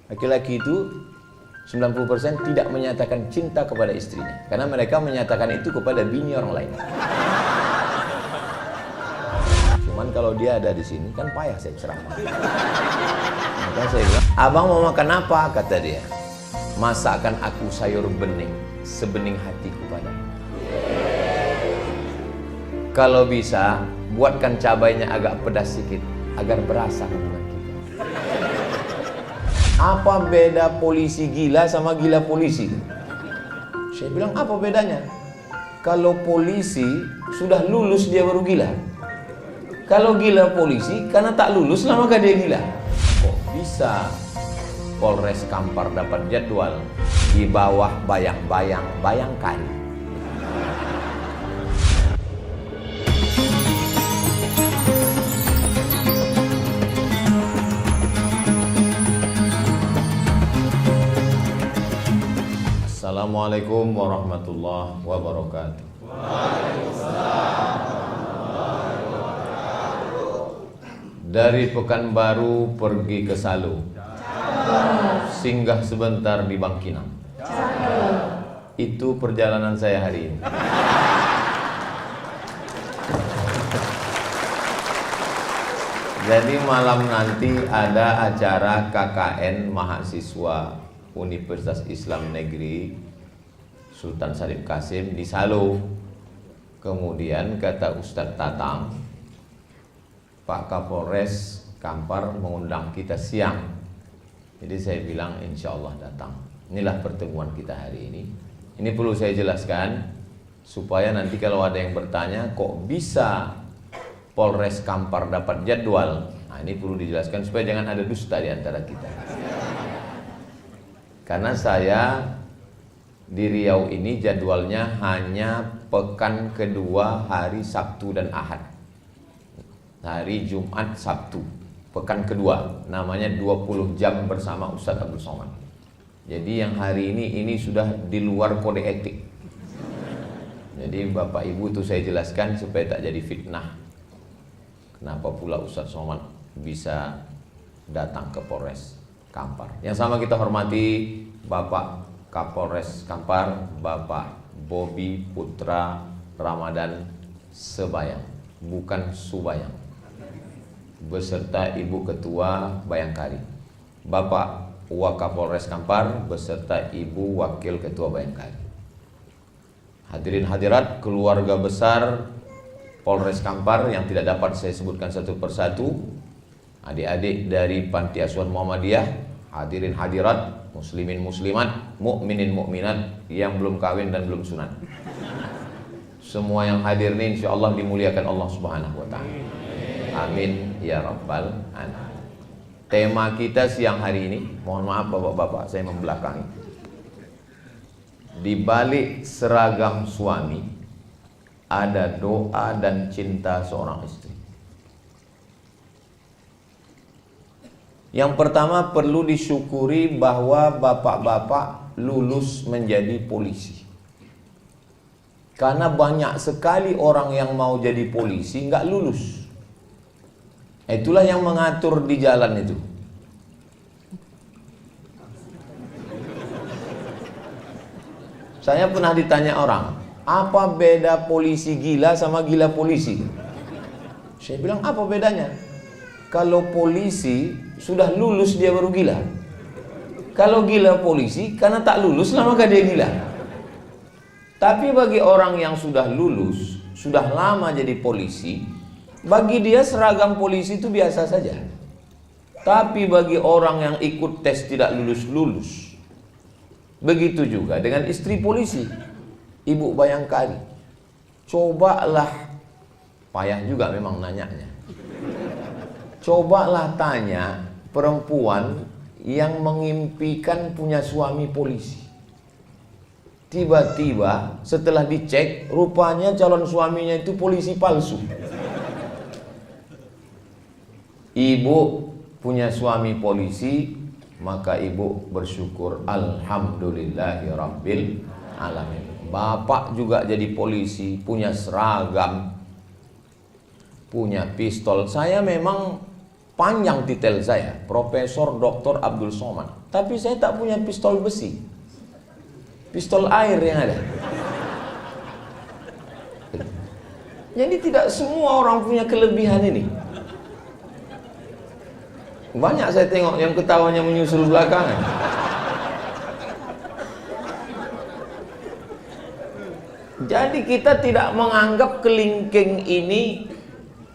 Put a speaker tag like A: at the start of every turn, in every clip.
A: Laki-laki itu 90% tidak menyatakan cinta kepada istrinya, karena mereka menyatakan itu kepada bini orang lain. Cuman kalau dia ada di sini kan payah saya ceramah. Maka saya bilang, abang mau makan apa? Kata dia. Masakan aku sayur bening, sebening hatiku padamu. Kalau bisa, buatkan cabainya agak pedas sedikit, agar berasa hubungan kita. Apa beda polisi gila sama gila polisi? Saya bilang, apa bedanya? Kalau polisi sudah lulus dia baru gila. Kalau gila polisi karena tak lulus lah maka dia gila. Kok bisa Polres Kampar dapat jadwal di bawah bayang-bayang bayangkan? Assalamualaikum warahmatullahi wabarakatuh. Dari Pekanbaru pergi ke Salu, singgah sebentar di Bangkinang. Itu perjalanan saya hari ini. Jadi malam nanti ada acara KKN mahasiswa Universitas Islam Negeri Sultan Syarif Kasim di Salu. Kemudian kata Ustadz Tatang, Pak Kapolres Kampar mengundang kita siang. Jadi saya bilang insya Allah datang. Inilah pertemuan kita hari ini. Ini perlu saya jelaskan supaya nanti kalau ada yang bertanya kok bisa Polres Kampar dapat jadwal. Nah, ini perlu dijelaskan supaya jangan ada dusta di antara kita. Karena saya di Riau ini jadwalnya hanya pekan kedua hari Sabtu dan Ahad. Hari Jumat Sabtu, pekan kedua, namanya 20 jam bersama Ustadz Abdul Somad. Jadi yang hari ini sudah di luar kode etik. Jadi Bapak Ibu itu saya jelaskan supaya tak jadi fitnah. Kenapa pula Ustadz Somad bisa datang ke Polres Kampar. Yang sama kita hormati Bapak Kapolres Kampar, Bapak Bobi Putra Ramadan Sebayang, bukan Subayang, beserta Ibu Ketua Bayangkari, Bapak Wakapolres Kampar beserta Ibu Wakil Ketua Bayangkari. Hadirin hadirat keluarga besar Polres Kampar yang tidak dapat saya sebutkan satu persatu, adik-adik dari Panti Asuhan Muhammadiyah, hadirin hadirat, muslimin muslimat, mukminin mukminat yang belum kawin dan belum sunat. Semua yang hadir ini insya Allah dimuliakan Allah Subhanahu wa ta'ala. Amin ya rabbal alamin. Tema kita siang hari ini, mohon maaf bapak-bapak saya membelakangi. Di balik seragam suami ada doa dan cinta seorang istri. Yang pertama perlu disyukuri bahwa bapak-bapak lulus menjadi polisi. Karena banyak sekali orang yang mau jadi polisi nggak lulus. Itulah yang mengatur di jalan itu. Saya pernah ditanya orang, apa beda polisi gila sama gila polisi? Saya bilang, apa bedanya? Kalau polisi sudah lulus dia baru gila. Kalau gila polisi karena tak lulus lah maka dia gila. Tapi bagi orang yang sudah lulus, sudah lama jadi polisi, bagi dia seragam polisi itu biasa saja. Tapi bagi orang yang ikut tes tidak lulus-lulus, begitu juga dengan istri polisi, Ibu Bayangkari. Cobalah, payah juga memang nanyanya. Cobalah tanya perempuan yang mengimpikan punya suami polisi. Tiba-tiba setelah dicek, rupanya calon suaminya itu polisi palsu. Ibu punya suami polisi, maka ibu bersyukur, alhamdulillahirabbil alamin. Bapak juga jadi polisi, punya seragam, punya pistol. Saya memang panjang titel saya, Profesor Dr. Abdul Somad. tapi saya tak punya pistol besi. Pistol air yang ada. Jadi tidak semua orang punya kelebihan ini. Banyak saya tengok yang ketawanya menyusul belakangan. Jadi kita tidak menganggap kelingking ini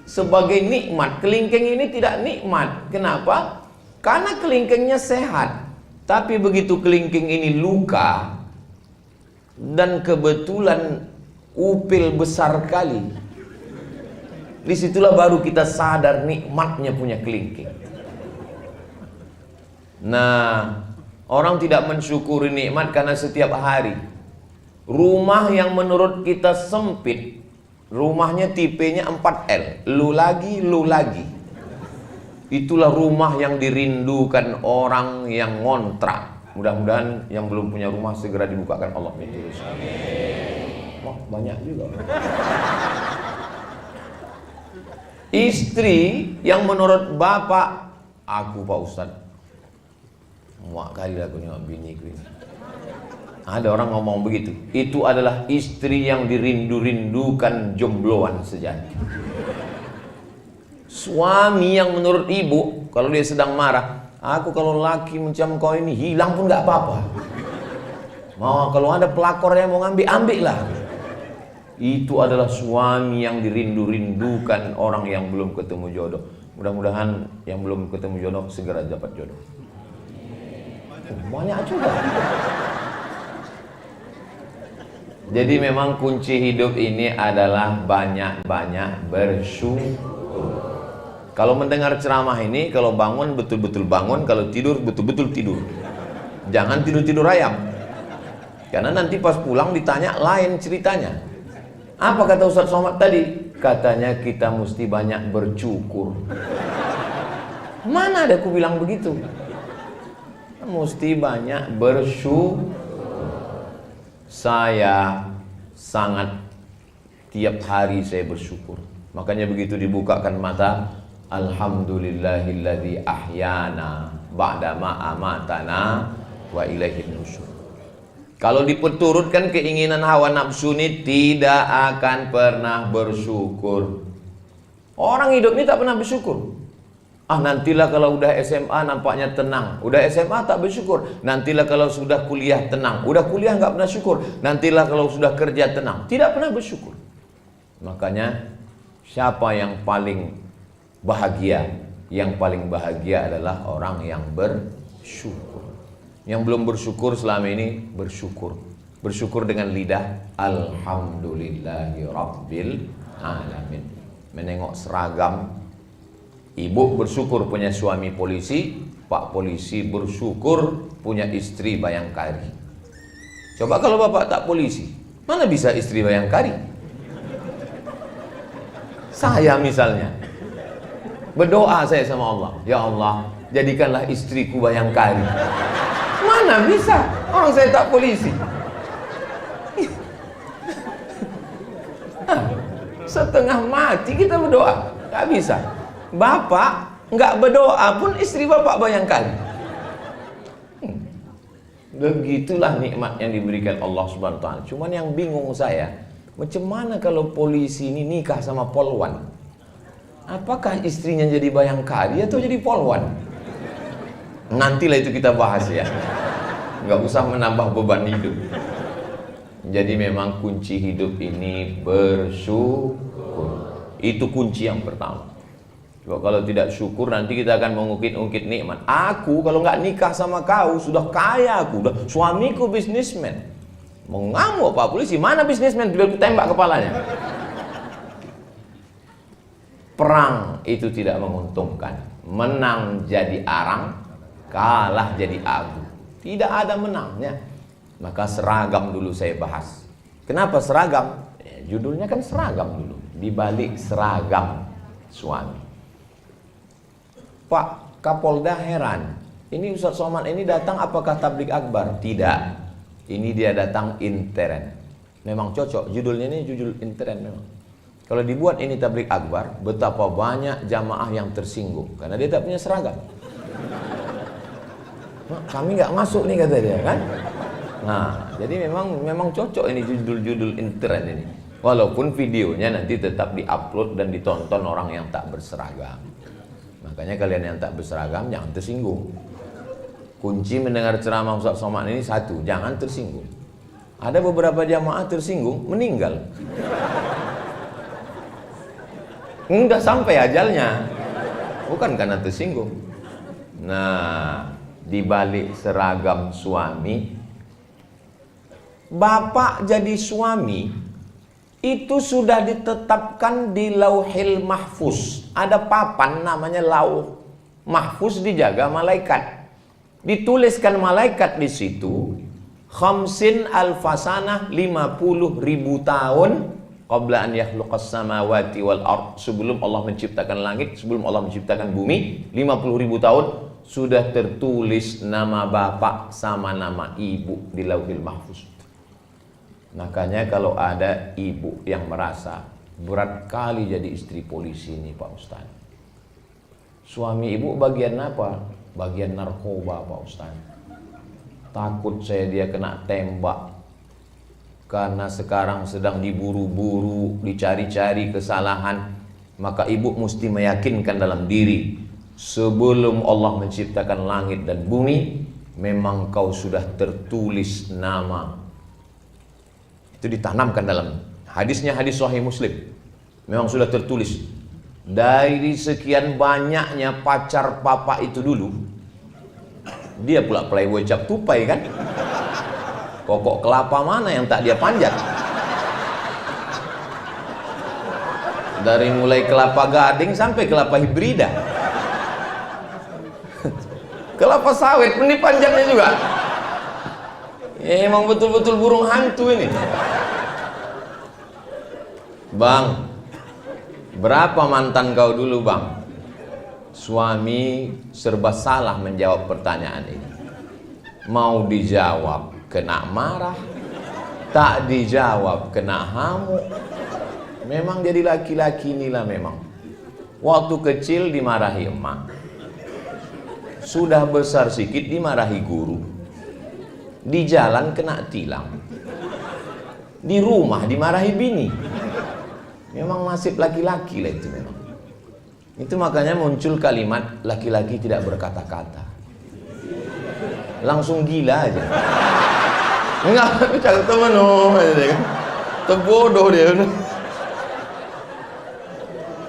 A: sebagai nikmat. Kelingking ini tidak nikmat. Kenapa? Karena kelingkingnya sehat. Tapi begitu kelingking ini luka dan kebetulan upil besar kali, disitulah baru kita sadar nikmatnya punya kelingking. Nah, orang tidak mensyukuri nikmat karena setiap hari rumah yang menurut kita sempit, rumahnya tipenya 4L, lu lagi, itulah rumah yang dirindukan orang yang ngontrak. Mudah-mudahan yang belum punya rumah segera dibukakan Allah. Wah, banyak juga. Istri yang menurut bapak, aku Pak Ustadz, muak kali aku nengok biniku ini. Ada orang ngomong begitu. Itu adalah istri yang dirindu-rindukan jombloan sejati. Suami yang menurut ibu, kalau dia sedang marah, aku kalau laki macam kau ini hilang pun gak apa-apa. Mau kalau ada pelakor yang mau ambil lah. Itu adalah suami yang dirindu-rindukan orang yang belum ketemu jodoh. Mudah-mudahan yang belum ketemu jodoh segera dapat jodoh. Banyak juga. Jadi memang kunci hidup ini adalah banyak-banyak bersyukur. Kalau mendengar ceramah ini, kalau bangun betul-betul bangun, kalau tidur betul-betul tidur. Jangan tidur-tidur ayam. Karena nanti pas pulang ditanya lain ceritanya. Apa kata Ustaz Somad tadi? Katanya kita mesti banyak bersyukur. Mana ada aku bilang begitu? Mesti banyak bersyukur. Saya sangat tiap hari saya bersyukur. Makanya begitu dibukakan mata, alhamdulillahilladzi ahyana ba'da ma amatana wa ilaihin nusyur. Kalau diperturutkan keinginan hawa nafsu ini tidak akan pernah bersyukur. Orang hidup ini tak pernah bersyukur. Nantilah kalau udah SMA nampaknya tenang. Udah SMA tak bersyukur. Nantilah kalau sudah kuliah tenang. Udah kuliah nggak pernah syukur. Nantilah kalau sudah kerja tenang. Tidak pernah bersyukur. Makanya siapa yang paling bahagia? Yang paling bahagia adalah orang yang bersyukur. Yang belum bersyukur selama ini bersyukur. Bersyukur dengan lidah. Alhamdulillahi Rabbil Alamin. Menengok seragam. Ibu bersyukur punya suami polisi, Pak polisi bersyukur punya istri bayangkari. Coba kalau bapak tak polisi, mana bisa istri bayangkari? Saya misalnya berdoa saya sama Allah, ya Allah jadikanlah istriku bayangkari. Mana bisa, orang saya tak polisi. Setengah mati kita berdoa, gak bisa. Bapak nggak berdoa pun istri bapak bayangkan. Begitulah nikmat yang diberikan Allah Subhanahu wa taala. Cuman yang bingung saya, macam mana kalau polisi ini nikah sama polwan? Apakah istrinya jadi bayangkari atau jadi polwan? Nantilah itu kita bahas ya. Nggak usah menambah beban hidup. Jadi memang kunci hidup ini bersyukur. Itu kunci yang pertama. Coba kalau tidak syukur nanti kita akan mengungkit-ungkit nikmat. Aku kalau nggak nikah sama kau sudah kaya, aku udah suamiku bisnismen. Mengamuk Pak polisi, mana bisnismen? Biar tembak kepalanya. Perang itu tidak menguntungkan. Menang jadi arang, kalah jadi agu. Tidak ada menangnya. Maka seragam dulu saya bahas. Kenapa seragam? Judulnya kan seragam dulu. Di balik seragam suami. Pak Kapolda heran, ini Ustaz Somad ini datang apakah tablik akbar? Tidak, ini dia datang intern. Memang cocok, judulnya ini judul intern memang. Kalau dibuat ini tablik akbar, betapa banyak jamaah yang tersinggung karena dia tak punya seragam. Kami nggak masuk nih, kata dia kan. Nah, jadi memang cocok ini judul-judul internet ini. Walaupun videonya nanti tetap diupload dan ditonton orang yang tak berseragam. Makanya kalian yang tak berseragam jangan tersinggung. Kunci mendengar ceramah Ustaz Somad ini satu, jangan tersinggung. Ada beberapa jamaah tersinggung, meninggal. Enggak sampai ajalnya. Bukan karena tersinggung. Nah, di balik seragam suami, bapak jadi suami itu sudah ditetapkan di Lauhil Mahfuz. Ada papan namanya Lauh Mahfuz, dijaga malaikat. Dituliskan malaikat di situ, khamsin alfasanah, 50.000 tahun qabla an yakhluqas samawati wal ard, sebelum Allah menciptakan langit, sebelum Allah menciptakan bumi, 50.000 tahun sudah tertulis nama bapak sama nama ibu di Lauhil Mahfuz. Makanya kalau ada ibu yang merasa berat kali jadi istri polisi ini Pak Ustaz, suami ibu bagian apa? Bagian narkoba Pak Ustaz. Takut saya dia kena tembak, karena sekarang sedang diburu-buru, dicari-cari kesalahan. Maka ibu mesti meyakinkan dalam diri, sebelum Allah menciptakan langit dan bumi, memang kau sudah tertulis nama. Itu ditanamkan dalam hadisnya, hadis Sahih Muslim. Memang sudah tertulis. Dari sekian banyaknya pacar papa itu dulu, dia pula playboy cap tupai kan. Pokok kelapa mana yang tak dia panjat? Dari mulai kelapa gading sampai kelapa hibrida. Kelapa sawit pun dipanjatnya juga. Emang betul-betul burung hantu ini. Bang, berapa mantan kau dulu bang? Suami serba salah menjawab pertanyaan ini. Mau dijawab kena marah, tak dijawab kena hamuk. Memang jadi laki-laki inilah memang. Waktu kecil dimarahi emak, sudah besar sikit dimarahi guru, di jalan kena tilang, di rumah dimarahi bini. Memang nasib laki-laki lah itu memang. Itu makanya muncul kalimat laki-laki tidak berkata-kata. Langsung gila aja. Enggak, aku cakap temen terbodoh dia.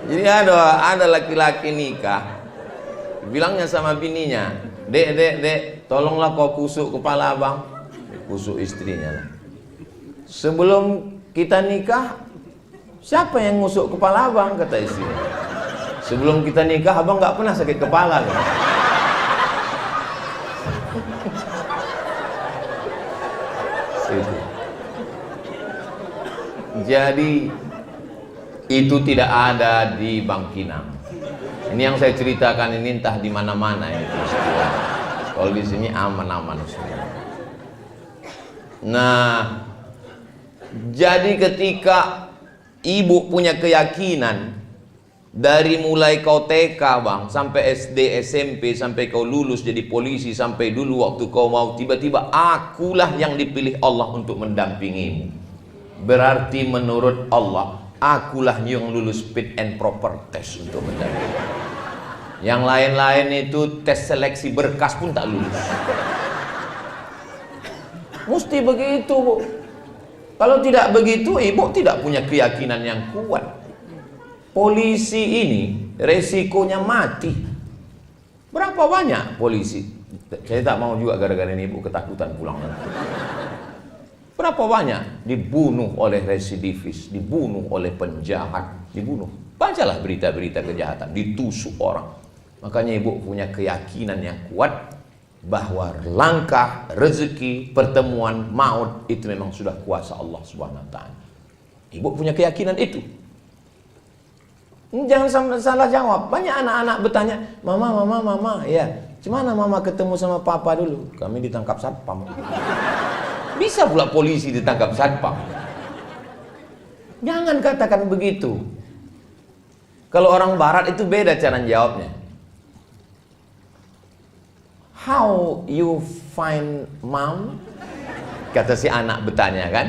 A: Jadi ada laki-laki nikah, bilangnya sama bininya, dek, tolonglah kau kusuk kepala abang. Kusuk istrinya lah. Sebelum kita nikah, siapa yang ngusuk kepala abang? Kata istrinya. Sebelum kita nikah, abang nggak pernah sakit kepala. Jadi itu tidak ada di Bangkinang. Ini yang saya ceritakan ini entah di mana-mana ini. Kalau di sini aman-aman semua. Nah, jadi ketika ibu punya keyakinan, dari mulai kau TK bang, sampai SD, SMP, sampai kau lulus jadi polisi, sampai dulu waktu kau mau tiba-tiba akulah yang dipilih Allah untuk mendampingimu. Berarti menurut Allah, akulah yang lulus fit and proper test untuk mendampingi. Yang lain-lain itu tes seleksi berkas pun tak lulus. Mesti begitu bu. Kalau tidak begitu, ibu tidak punya keyakinan yang kuat. Polisi ini resikonya mati. Berapa banyak polisi? Saya tak mau juga gara-gara ini ibu ketakutan pulang. Berapa banyak dibunuh oleh residivis, dibunuh oleh penjahat, dibunuh. Bacalah berita-berita kejahatan, ditusuk orang. Makanya ibu punya keyakinan yang kuat bahwa langkah, rezeki, pertemuan, maut itu memang sudah kuasa Allah Subhanahu wa taala. Ibu punya keyakinan itu. Jangan salah jawab. Banyak anak-anak bertanya, mama, ya, gimana mama ketemu sama papa dulu? Kami ditangkap satpam. Bisa pula polisi ditangkap satpam. Jangan katakan begitu. Kalau orang barat itu beda cara jawabnya. How you find mom? Kata si anak bertanya kan.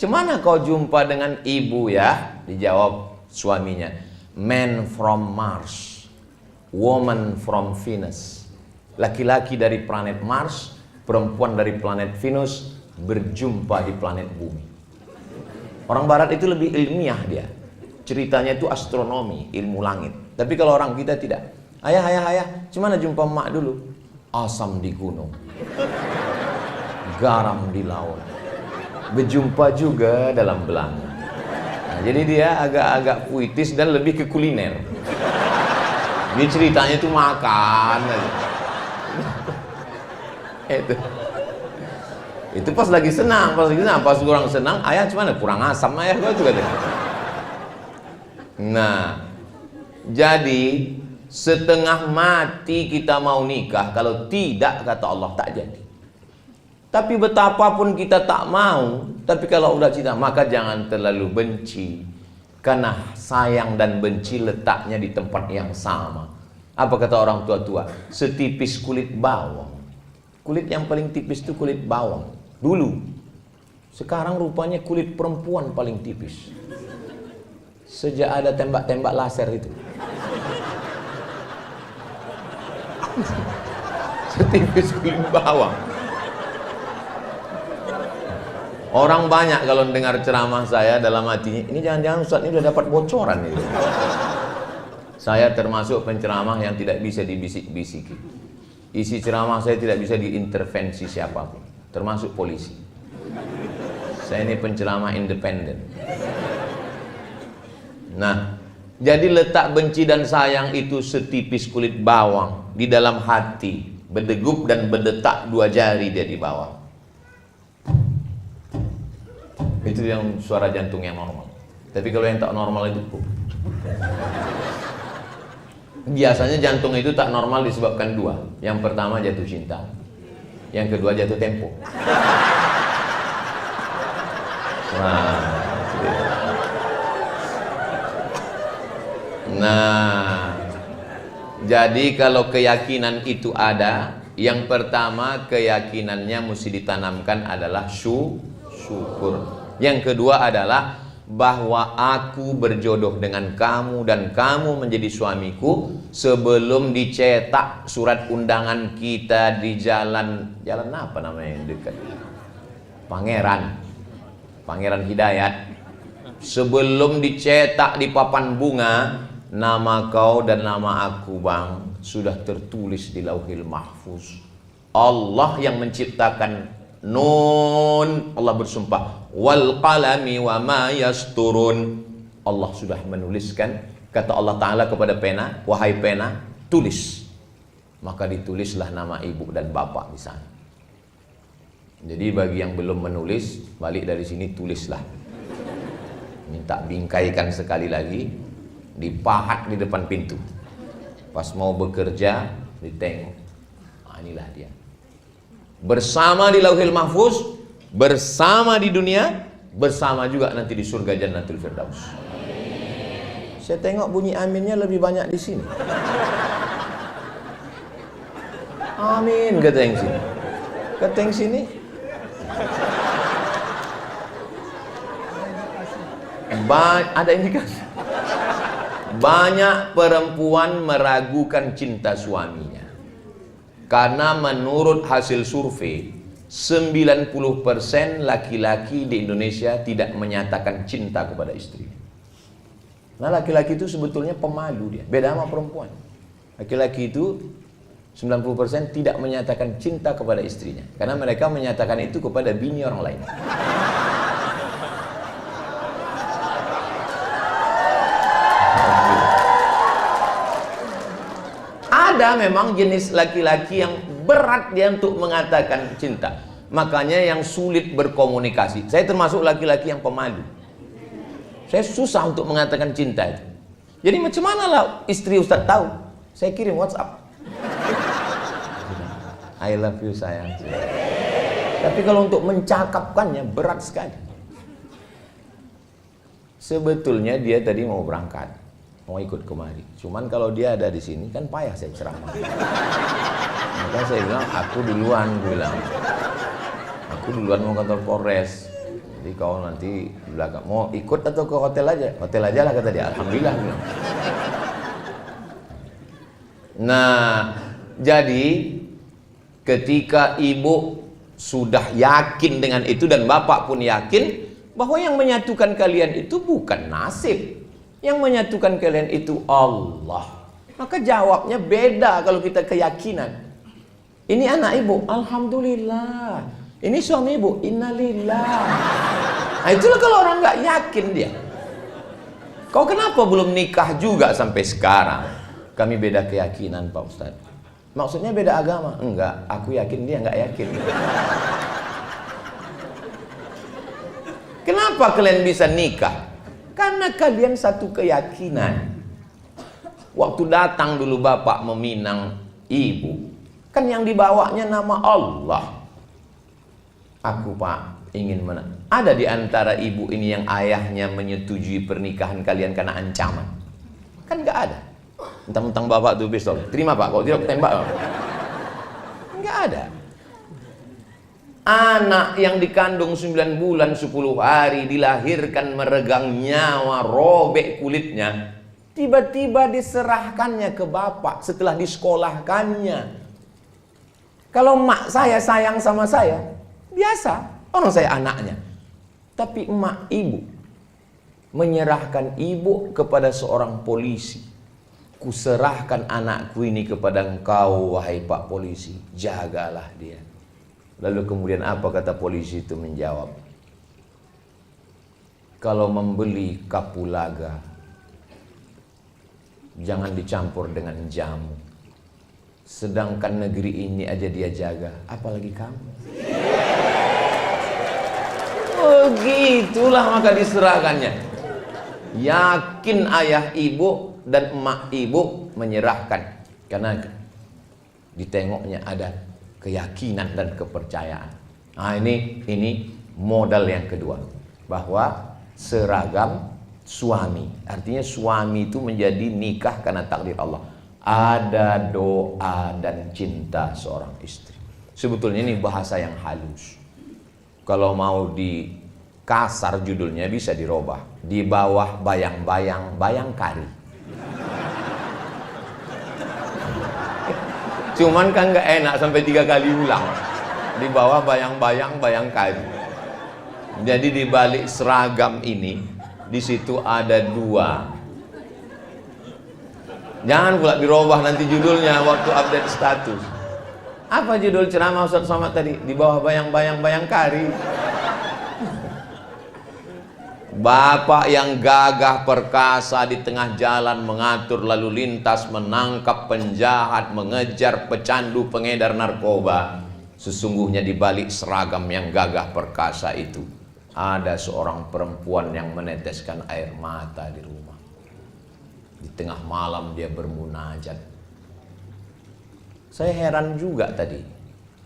A: Cemana kau jumpa dengan ibu ya? Dijawab suaminya. Man from Mars, woman from Venus. Laki-laki dari planet Mars, perempuan dari planet Venus berjumpa di planet bumi. Orang barat itu lebih ilmiah dia. Ceritanya itu astronomi, ilmu langit. Tapi kalau orang kita tidak. Ayah, cemana jumpa emak dulu? Asam di gunung, garam di laut, berjumpa juga dalam belanga. Nah, jadi dia agak-agak puitis dan lebih ke kuliner. Dia ceritanya itu makan. Itu pas lagi senang, pas kurang senang, ayah cemana? Kurang asam ayah gua juga. Nah, jadi setengah mati kita mau nikah, kalau tidak kata Allah tak jadi. Tapi betapapun kita tak mau, tapi kalau udah cinta maka jangan terlalu benci, karena sayang dan benci letaknya di tempat yang sama. Apa kata orang tua-tua? Setipis kulit bawang. Kulit yang paling tipis itu kulit bawang dulu. Sekarang rupanya kulit perempuan paling tipis. Sejak ada tembak-tembak laser itu. Setipis kulit bawang. Orang banyak kalau dengar ceramah saya dalam hatinya, ini jangan-jangan Ustaz ini udah dapat bocoran ini. Saya termasuk penceramah yang tidak bisa dibisik-bisiki. Isi ceramah saya tidak bisa diintervensi siapapun, termasuk polisi. Saya ini penceramah independen. Nah, jadi letak benci dan sayang itu setipis kulit bawang di dalam hati, berdegup dan berdetak 2 jari dia di bawah. Itu yang suara jantung yang normal. Tapi kalau yang tak normal itu biasanya jantung itu tak normal disebabkan 2. Yang pertama jatuh cinta, yang kedua jatuh tempo. Nah, jadi kalau keyakinan itu ada, yang pertama keyakinannya mesti ditanamkan adalah syukur. Yang kedua adalah bahwa aku berjodoh dengan kamu dan kamu menjadi suamiku sebelum dicetak surat undangan kita di jalan apa namanya yang dekat? Pangeran Hidayat. Sebelum dicetak di papan bunga, nama kau dan nama aku bang sudah tertulis di Lauhil Mahfuz. Allah yang menciptakan Nun, Allah bersumpah wal qalami wa ma yasturun. Allah sudah menuliskan, kata Allah Ta'ala kepada pena, wahai pena, tulis. Maka ditulislah nama ibu dan bapak di sana. Jadi bagi yang belum menulis, balik dari sini tulislah. Minta bingkaikan sekali lagi, dipahat di depan pintu. Pas mau bekerja, ditengok. Nah, inilah dia. Bersama di Lauhil Mahfuz, bersama di dunia, bersama juga nanti di surga Jannatul Firdaus. Saya tengok bunyi aminnya lebih banyak di sini. Amin kata yang sini. Kata yang sini. Ada indikasi. Banyak perempuan meragukan cinta suaminya. Karena menurut hasil survei 90% laki-laki di Indonesia tidak menyatakan cinta kepada istri. Nah, laki-laki itu sebetulnya pemalu dia. Beda sama perempuan. Laki-laki itu 90% tidak menyatakan cinta kepada istrinya. Karena mereka menyatakan itu kepada bini orang lain. Ada memang jenis laki-laki yang berat dia untuk mengatakan cinta. Makanya yang sulit berkomunikasi. Saya termasuk laki-laki yang pemalu. Saya susah untuk mengatakan cinta itu. Jadi macam mana lah istri Ustaz tahu? Saya kirim WhatsApp. I love you sayang. Tapi kalau untuk mencakapkannya berat sekali. Sebetulnya dia tadi mau berangkat. mau ikut kemari. Cuman kalau dia ada di sini kan payah saya ceramah. Maka saya bilang, aku duluan, aku duluan mau kantor Polres. Jadi kau nanti belakang mau ikut atau ke hotel aja? Hotel aja lah kata dia. Alhamdulillah. Bilang. Nah, jadi ketika ibu sudah yakin dengan itu dan bapak pun yakin bahwa yang menyatukan kalian itu bukan nasib, yang menyatukan kalian itu Allah, maka jawabnya beda kalau kita keyakinan. Ini anak ibu, alhamdulillah. Ini suami ibu, innalillah. Nah itulah kalau orang nggak yakin dia. Kau kenapa belum nikah juga sampai sekarang? Kami beda keyakinan Pak Ustadz. Maksudnya beda agama? Enggak, aku yakin dia nggak yakin. Kenapa kalian bisa nikah? Karena kalian satu keyakinan. Waktu datang dulu bapak meminang ibu, kan yang dibawanya nama Allah. Aku Pak ingin ada di antara ibu ini yang ayahnya menyetujui pernikahan kalian karena ancaman? Kan nggak ada. Mentang-mentang bapak tuh pistol, terima Pak, kalau tidak tembak. Nggak ada. Anak yang dikandung 9 bulan 10 hari, dilahirkan meregang nyawa, robek kulitnya, tiba-tiba diserahkannya ke bapak setelah disekolahkannya. Kalau mak saya sayang sama saya, biasa, orang saya anaknya. Tapi emak ibu menyerahkan ibu kepada seorang polisi. Kuserahkan anakku ini kepada engkau, wahai Pak Polisi, jagalah dia. Lalu kemudian apa kata polisi itu menjawab? Kalau membeli kapulaga, jangan dicampur dengan jamu. Sedangkan negeri ini aja dia jaga, apalagi kamu. Oh gitulah maka diserahkannya. Yakin ayah ibu dan emak ibu menyerahkan. Karena ditengoknya ada keyakinan dan kepercayaan. Nah ini modal yang kedua. Bahwa seragam suami. Artinya suami itu menjadi nikah karena takdir Allah. Ada doa dan cinta seorang istri. Sebetulnya ini bahasa yang halus. Kalau mau di kasar judulnya bisa dirubah. Di bawah bayang-bayang bayangkari. Cuman kan gak enak sampai 3 kali ulang. Di bawah bayang-bayang bayangkari. Jadi di balik seragam ini, di situ ada 2. Jangan pula dirubah nanti judulnya waktu update status. Apa judul ceramah Ustaz Somad tadi? Di bawah bayang-bayang bayangkari. Bapak yang gagah perkasa di tengah jalan mengatur lalu lintas, menangkap penjahat, mengejar pecandu pengedar narkoba. Sesungguhnya di balik seragam yang gagah perkasa itu ada seorang perempuan yang meneteskan air mata di rumah. Di tengah malam dia bermunajat. Saya heran juga tadi.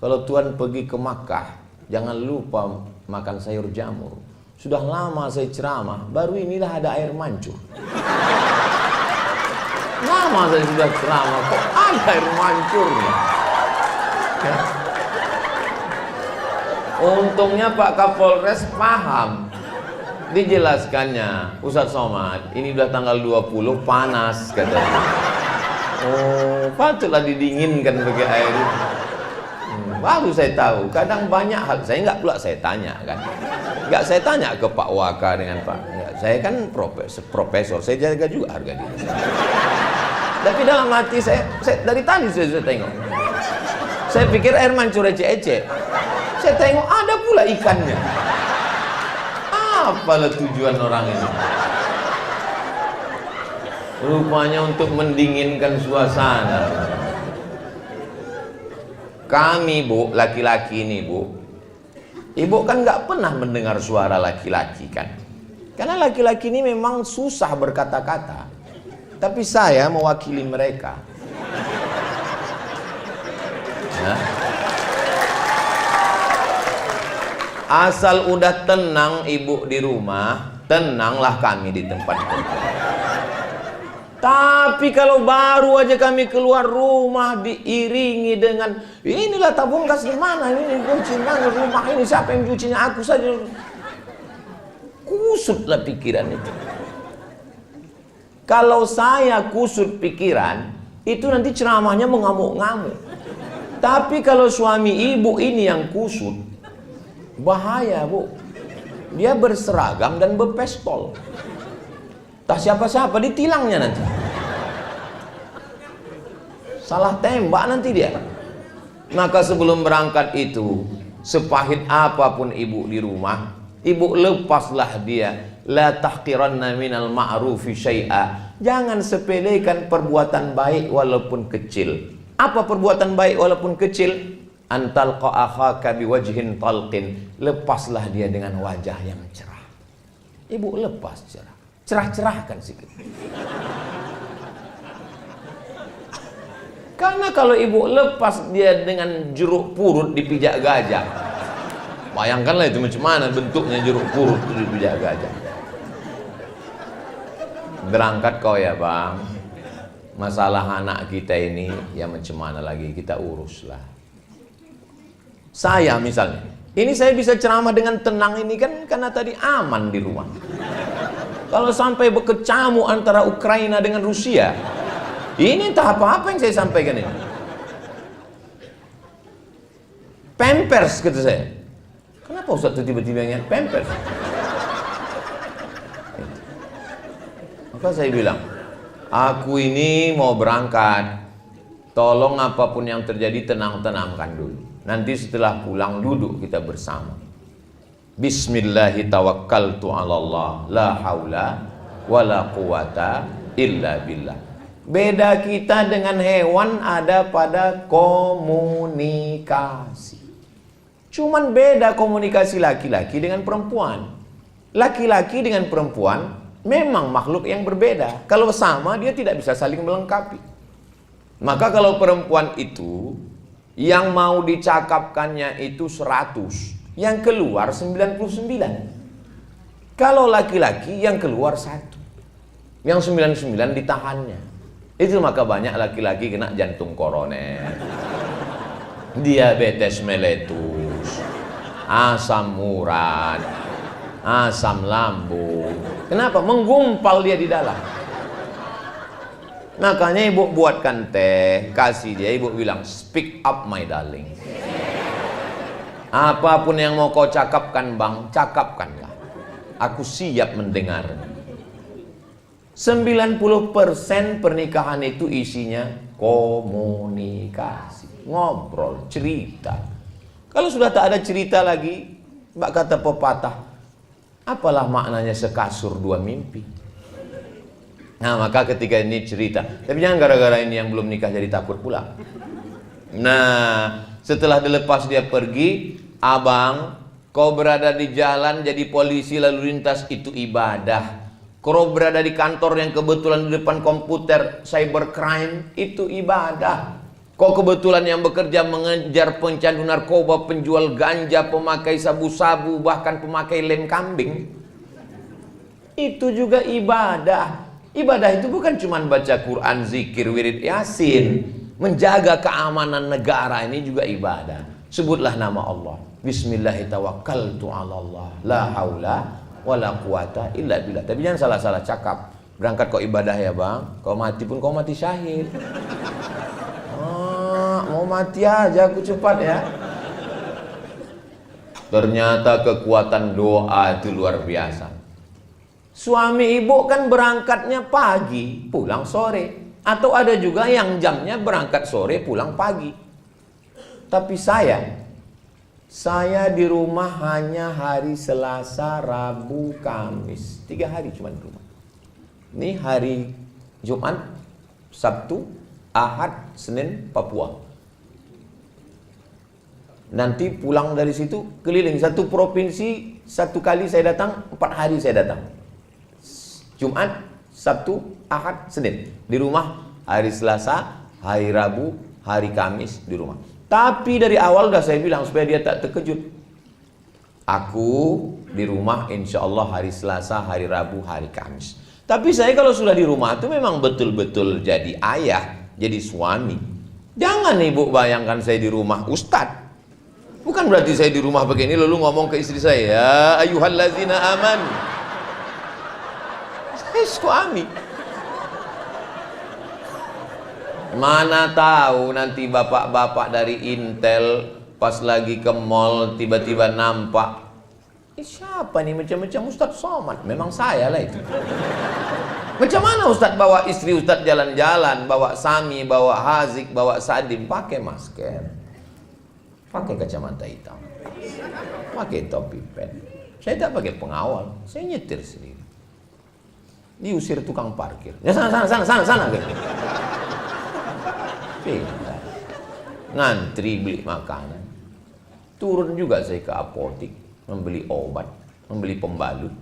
A: Kalau Tuhan pergi ke Makkah, jangan lupa makan sayur jamur. Sudah lama saya ceramah, baru inilah ada air mancur. Lama saya sudah ceramah, kok ada air mancurnya? Ya. Untungnya Pak Kapolres paham. Dijelaskannya, Ustaz Somad, ini udah tanggal 20 panas katanya. Oh, patutlah didinginkan pakai air itu. Baru saya tahu, kadang banyak hal saya nggak pula saya tanya kan. Nggak saya tanya ke Pak Waka dengan Pak. Nggak, saya kan profesor, saya jaga juga harga diri. Tapi dalam hati saya dari tadi saya tengok. Saya pikir air mancur ece-ece. Saya tengok ada pula ikannya. Apalah tujuan orang ini? Rupanya untuk mendinginkan suasana. Kami Bu, laki-laki ini Bu, Ibu kan nggak pernah mendengar suara laki-laki kan? Karena laki-laki ini memang susah berkata-kata. Tapi saya mewakili mereka. Ya. Asal udah tenang ibu di rumah, tenanglah kami di tempat kerja. Tapi kalau baru aja kami keluar rumah diiringi dengan inilah tabung gas di mana, ini kunci mana rumah ini, siapa yang cucinya, aku saja. Kusutlah pikiran itu. Kalau saya kusut pikiran, itu nanti ceramahnya mengamuk-ngamuk. Tapi kalau suami ibu ini yang kusut, bahaya bu. Dia berseragam dan berpistol. Tak siapa-siapa ditilangnya nanti. Salah tembak nanti dia. Maka sebelum berangkat itu, sepahit apapun ibu di rumah, ibu lepaslah dia. La tahqiranna minal ma'rufi syai'a. Jangan sepelekan perbuatan baik walaupun kecil. Apa perbuatan baik walaupun kecil? Antalqa akhaka biwajhin talqin. Lepaslah dia dengan wajah yang cerah. Ibu lepas cerah. Cerah-cerahkan sikit. Karena kalau ibu lepas dia dengan jeruk purut dipijak gajah, bayangkanlah itu macam mana bentuknya jeruk purut dipijak gajah. Berangkat kau ya bang. Masalah anak kita ini ya macam mana lagi, kita uruslah. Saya misalnya, ini saya bisa ceramah dengan tenang ini kan karena tadi aman di rumah. Kalau sampai berkecamuk antara Ukraina dengan Rusia, ini entah apa-apa yang saya sampaikan ini. Pampers kata saya. Kenapa Ustaz itu tiba-tiba ingat Pampers? Maka saya bilang, aku ini mau berangkat. Tolong apapun yang terjadi tenang-tenangkan dulu. Nanti setelah pulang duduk kita bersama. Bismillahi tawakkaltu 'ala Allah, la haula wala quwata illa billah. Beda kita dengan hewan ada pada komunikasi. Cuman beda komunikasi laki-laki dengan perempuan. Laki-laki dengan perempuan memang makhluk yang berbeda. Kalau sama dia tidak bisa saling melengkapi. Maka kalau perempuan itu yang mau dicakapkannya itu 100, yang keluar 99. Kalau laki-laki yang keluar 1, yang 99 ditahannya. Itu maka banyak laki-laki kena jantung koroner, diabetes meletus, asam urat, asam lambung. Kenapa? Menggumpal dia di dalam. Makanya ibu buatkan teh, kasih dia, ibu bilang, speak up my darling. Apapun yang mau kau cakapkan bang, cakapkanlah. Aku siap mendengar. 90% pernikahan itu isinya komunikasi, ngobrol, cerita. Kalau sudah tak ada cerita lagi, mbak kata pepatah, apalah maknanya sekasur dua mimpi. Nah maka ketika ini cerita, tapi jangan gara-gara ini yang belum nikah jadi takut pula. Nah setelah dilepas dia pergi, abang, kau berada di jalan jadi polisi lalu lintas itu ibadah. Kau berada di kantor yang kebetulan di depan komputer cybercrime itu ibadah. Kau kebetulan yang bekerja mengejar pencandu narkoba, penjual ganja, pemakai sabu-sabu, bahkan pemakai lem kambing, itu juga ibadah. Ibadah itu bukan cuma baca Quran, zikir, wirid, yasin. Menjaga keamanan negara ini juga ibadah. Sebutlah nama Allah. Bismillahirrahmanirrahim. La haula wala quwata illa billah. Tapi jangan salah-salah cakap. Berangkat kau ibadah ya bang, kau mati pun kau mati syahid. Mau mati aja aku cepat ya. Ternyata kekuatan doa itu luar biasa. Suami ibu kan berangkatnya pagi, pulang sore. Atau ada juga yang jamnya berangkat sore, pulang pagi. Tapi saya di rumah hanya hari Selasa, Rabu, Kamis. 3 hari cuma di rumah. Ini hari Jumat, Sabtu, Ahad, Senin, Papua. Nanti pulang dari situ keliling satu provinsi, 1 kali saya datang, 4 hari saya datang. Jumat, Sabtu, Ahad, Senin. Di rumah hari Selasa, hari Rabu, hari Kamis di rumah. Tapi dari awal udah saya bilang supaya dia tak terkejut. Aku di rumah insya Allah hari Selasa, hari Rabu, hari Kamis. Tapi saya kalau sudah di rumah itu memang betul-betul jadi ayah, jadi suami. Jangan ibu bayangkan saya di rumah ustadz. Bukan berarti saya di rumah begini lalu ngomong ke istri saya, ya ayyuhallazina aman. Saya suami. Mana tahu nanti bapak-bapak dari Intel pas lagi ke mall tiba-tiba nampak, siapa nih macam-macam Ustadz Somad? Memang saya lah itu. Macam mana Ustadz bawa istri Ustadz jalan-jalan, bawa Sami, bawa Hazik, bawa Sadim, pakai masker, pakai kacamata hitam, pakai topi pen. Saya tak pakai pengawal, saya nyetir sendiri. Diusir tukang parkir. Ya sana. Pindah. Ngantri beli makanan. Turun juga saya ke apotik, membeli obat, membeli pembalut.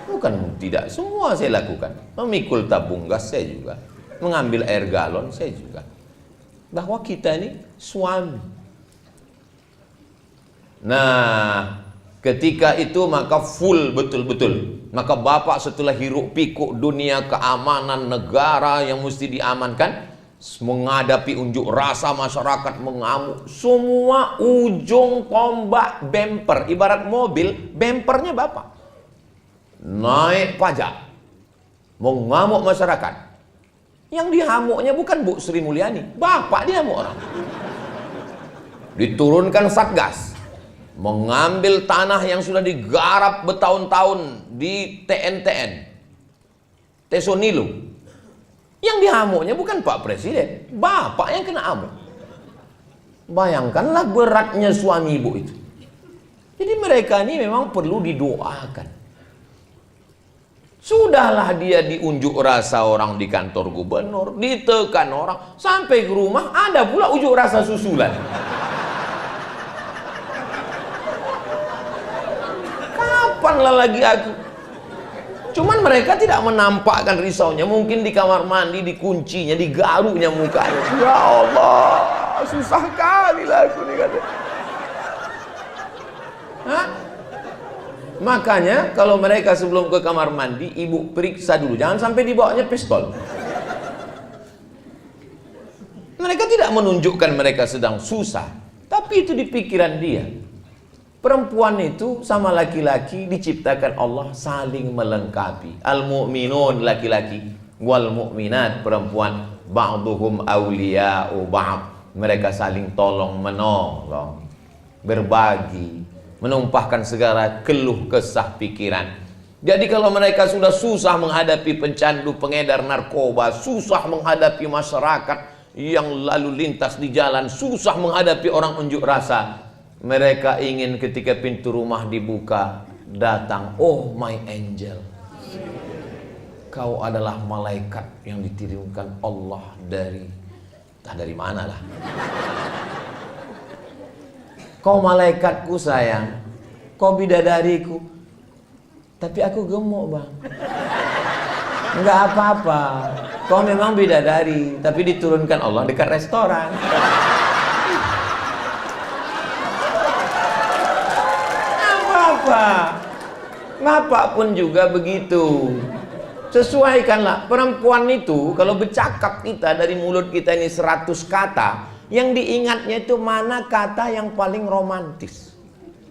A: Bukan tidak, semua saya lakukan. Memikul tabung gas saya juga, mengambil air galon saya juga. Bahwa kita ini suami. Nah, ketika itu maka full betul-betul. Maka bapak setelah hiruk pikuk dunia keamanan negara yang mesti diamankan, menghadapi unjuk rasa masyarakat mengamuk, semua ujung tombak bemper, ibarat mobil, bempernya bapak. Naik pajak, mengamuk masyarakat. Yang dihamuknya bukan Bu Sri Mulyani, bapak dihamuk orang. Diturunkan Satgas, mengambil tanah yang sudah digarap bertahun-tahun di TNTN, Tesonilo. Yang dihamuknya bukan Pak Presiden, bapak yang kena amuk. Bayangkanlah beratnya suami ibu itu. Jadi mereka ini memang perlu didoakan. Sudahlah dia diunjuk rasa orang di kantor gubernur, ditekan orang, sampai ke rumah ada pula unjuk rasa susulan. Kapanlah lagi aku? Cuman mereka tidak menampakkan risaunya. Mungkin di kamar mandi, dikuncinya, digaruknya mukanya. Ya Allah, susah kali lah aku nih kata. Hah? Makanya kalau mereka sebelum ke kamar mandi, ibu periksa dulu. Jangan sampai dibawanya pistol. Mereka tidak menunjukkan mereka sedang susah. Tapi itu di pikiran dia. Perempuan itu sama laki-laki diciptakan Allah saling melengkapi. Al-mu'minun laki-laki, wal mu'minat perempuan, ba'duhum awliya'u ba'd. Mereka saling tolong menolong, berbagi, menumpahkan segala keluh kesah pikiran. Jadi kalau mereka sudah susah menghadapi pencandu, pengedar narkoba, susah menghadapi masyarakat yang lalu lintas di jalan, susah menghadapi orang unjuk rasa, mereka ingin ketika pintu rumah dibuka, datang, oh my angel, kau adalah malaikat yang dikirimkan Allah dari, entah dari mana lah. Kau malaikatku sayang, kau bidadariku, tapi aku gemuk bang. Enggak apa-apa, kau memang bidadari, tapi diturunkan Allah dekat restoran. Bapak pun juga begitu. Sesuaikanlah. Perempuan itu kalau bercakap kita dari mulut kita ini 100 kata, yang diingatnya itu mana kata yang paling romantis.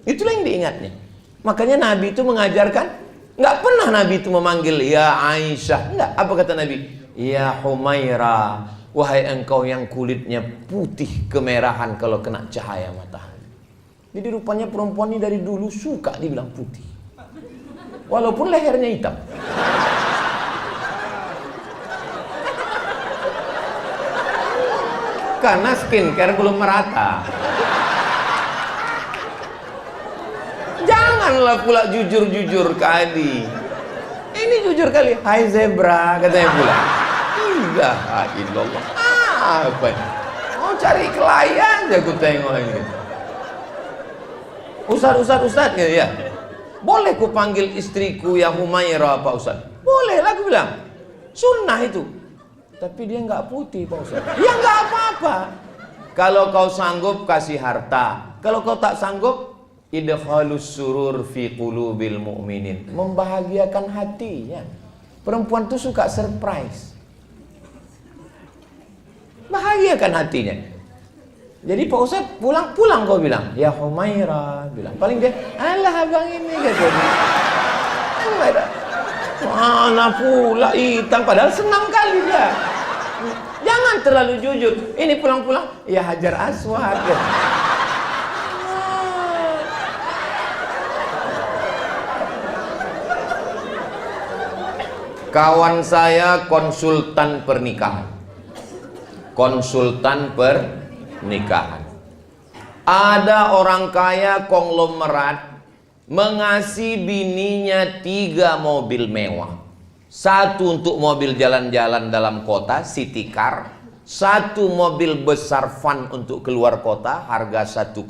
A: Itulah yang diingatnya. Makanya Nabi itu mengajarkan, nggak pernah Nabi itu memanggil ya Aisyah. Enggak. Apa kata Nabi? Ya Humaira, wahai engkau yang kulitnya putih kemerahan kalau kena cahaya matahari. Jadi rupanya perempuan ini dari dulu suka dibilang putih, walaupun lehernya hitam. Karena skincare belum merata. Janganlah pula jujur-jujur kali. Ini jujur kali. Hai zebra, katanya pula. Ilaha illallah. Apa ini? Mau cari klien aja aku tengok ini. Ustaz ya. Boleh ku panggil istriku ya Humaira Pak Ustaz? Boleh lah aku bilang. Sunnah itu. Tapi dia nggak putih Pak Ustaz. Ya nggak apa-apa. Kalau kau sanggup kasih harta. Kalau kau tak sanggup, idkhalus surur fi qulubil mu'minin, membahagiakan hatinya. Perempuan tuh suka surprise, bahagiakan hatinya. Jadi Pak Ustadz pulang kau bilang, ya Humaira bilang, paling dia, alah abang ini gitu. Humaira, mana pula hitam, padahal senang kali dia. Jangan terlalu jujur. Ini pulang-pulang, ya Hajar Aswad. Gitu. Kawan saya konsultan pernikahan. Konsultan pernikahan. Ada orang kaya konglomerat mengasih bininya 3 mobil mewah. 1 untuk mobil jalan-jalan dalam kota, city car. 1 mobil besar van untuk keluar kota, harga 1,5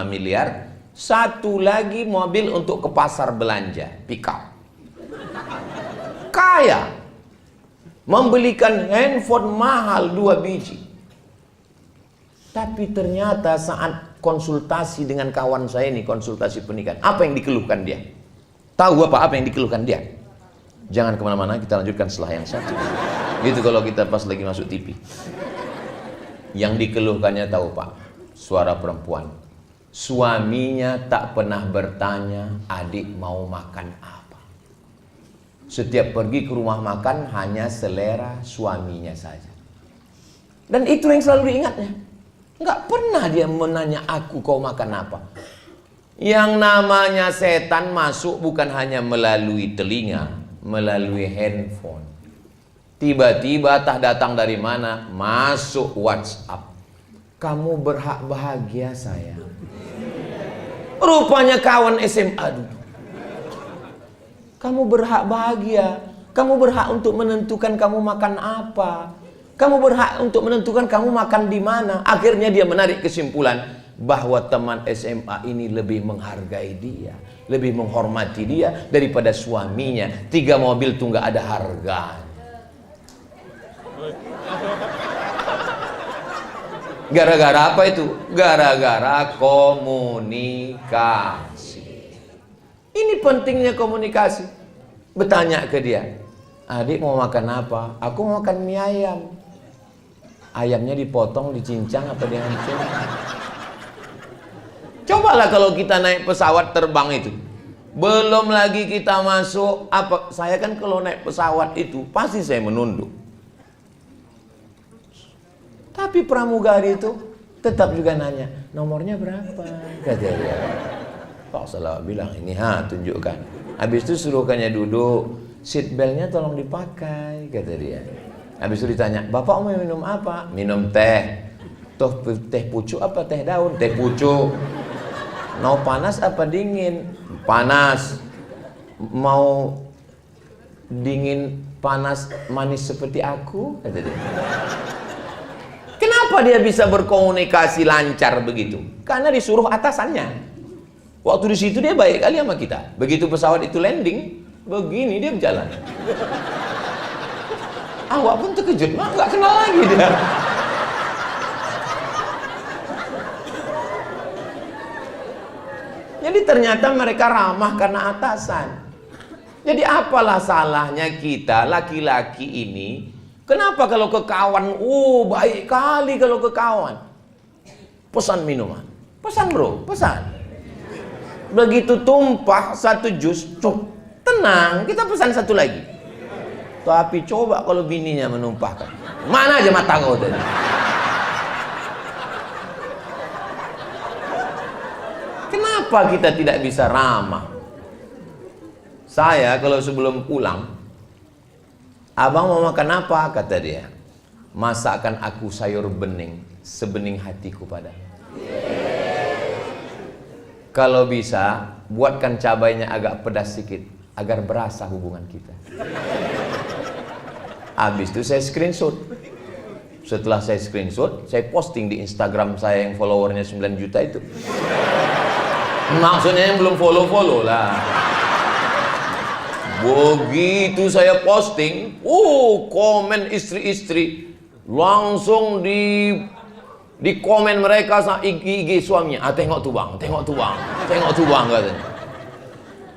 A: miliar. 1 lagi mobil untuk ke pasar belanja, pick up. Kaya, membelikan handphone mahal 2 biji. Tapi ternyata saat konsultasi dengan kawan saya ini, konsultasi pernikahan, apa yang dikeluhkan dia? Tahu apa yang dikeluhkan dia? Jangan kemana-mana, kita lanjutkan setelah yang satu. Gitu kalau kita pas lagi masuk TV. Yang dikeluhkannya tahu Pak, suara perempuan. Suaminya tak pernah bertanya, adik mau makan apa. Setiap pergi ke rumah makan hanya selera suaminya saja. Dan itu yang selalu diingatnya. Nggak pernah dia menanya aku kau makan apa. Yang namanya setan masuk bukan hanya melalui telinga, melalui handphone. Tiba-tiba tak datang dari mana, masuk WhatsApp. Kamu berhak bahagia sayang. Rupanya kawan SMA dulu. Kamu berhak bahagia. Kamu berhak untuk menentukan kamu makan apa. Kamu berhak untuk menentukan kamu makan di mana. Akhirnya dia menarik kesimpulan bahwa teman SMA ini lebih menghargai dia, lebih menghormati dia daripada suaminya. 3 mobil tuh nggak ada harganya. Gara-gara apa itu? Gara-gara komunikasi. Ini pentingnya komunikasi. Bertanya ke dia, adik mau makan apa? Aku mau makan mie ayam. Ayamnya dipotong, dicincang apa dihancur? Cobalah kalau kita naik pesawat terbang itu. Belum lagi kita masuk apa? Saya kan kalau naik pesawat itu pasti saya menunduk. Tapi pramugari itu tetap juga nanya, nomornya berapa? Kata dia. Pak Salah bilang ini, tunjukkan. Habis itu suruhkannya duduk, seat beltnya tolong dipakai, kata dia. Habis itu ditanya, bapak mau minum apa? Minum teh. Toh teh pucuk apa teh daun? Teh pucuk. Mau panas apa dingin? Panas. Mau dingin, panas, manis seperti aku? Kata dia. Kenapa dia bisa berkomunikasi lancar begitu? Karena disuruh atasannya. Waktu di situ dia baik kali sama kita. Begitu pesawat itu landing, begini dia berjalan. Awak pun terkejut, nggak kenal lagi dia. Jadi ternyata mereka ramah karena atasan. Jadi apalah salahnya kita laki-laki ini? Kenapa kalau ke kawan, baik kali kalau ke kawan. Pesan minuman, pesan bro, pesan. Begitu tumpah 1 jus, tenang, kita pesan 1 lagi. Tapi coba kalau bininya menumpahkan, mana aja mata kau tadi. Kenapa kita tidak bisa ramah? Saya kalau sebelum pulang, abang mau makan apa? Kata dia, masakan aku sayur bening, sebening hatiku padamu. Kalau bisa, buatkan cabainya agak pedas sedikit, agar berasa hubungan kita. Habis itu saya screenshot. Setelah saya screenshot, saya posting di Instagram saya yang followernya 9 juta itu. Maksudnya yang belum follow lah. Begitu saya posting, komen istri-istri langsung Di komen mereka sama IG suaminya, tengok tuh bang, tengok tuh bang, tengok tuh bang, katanya.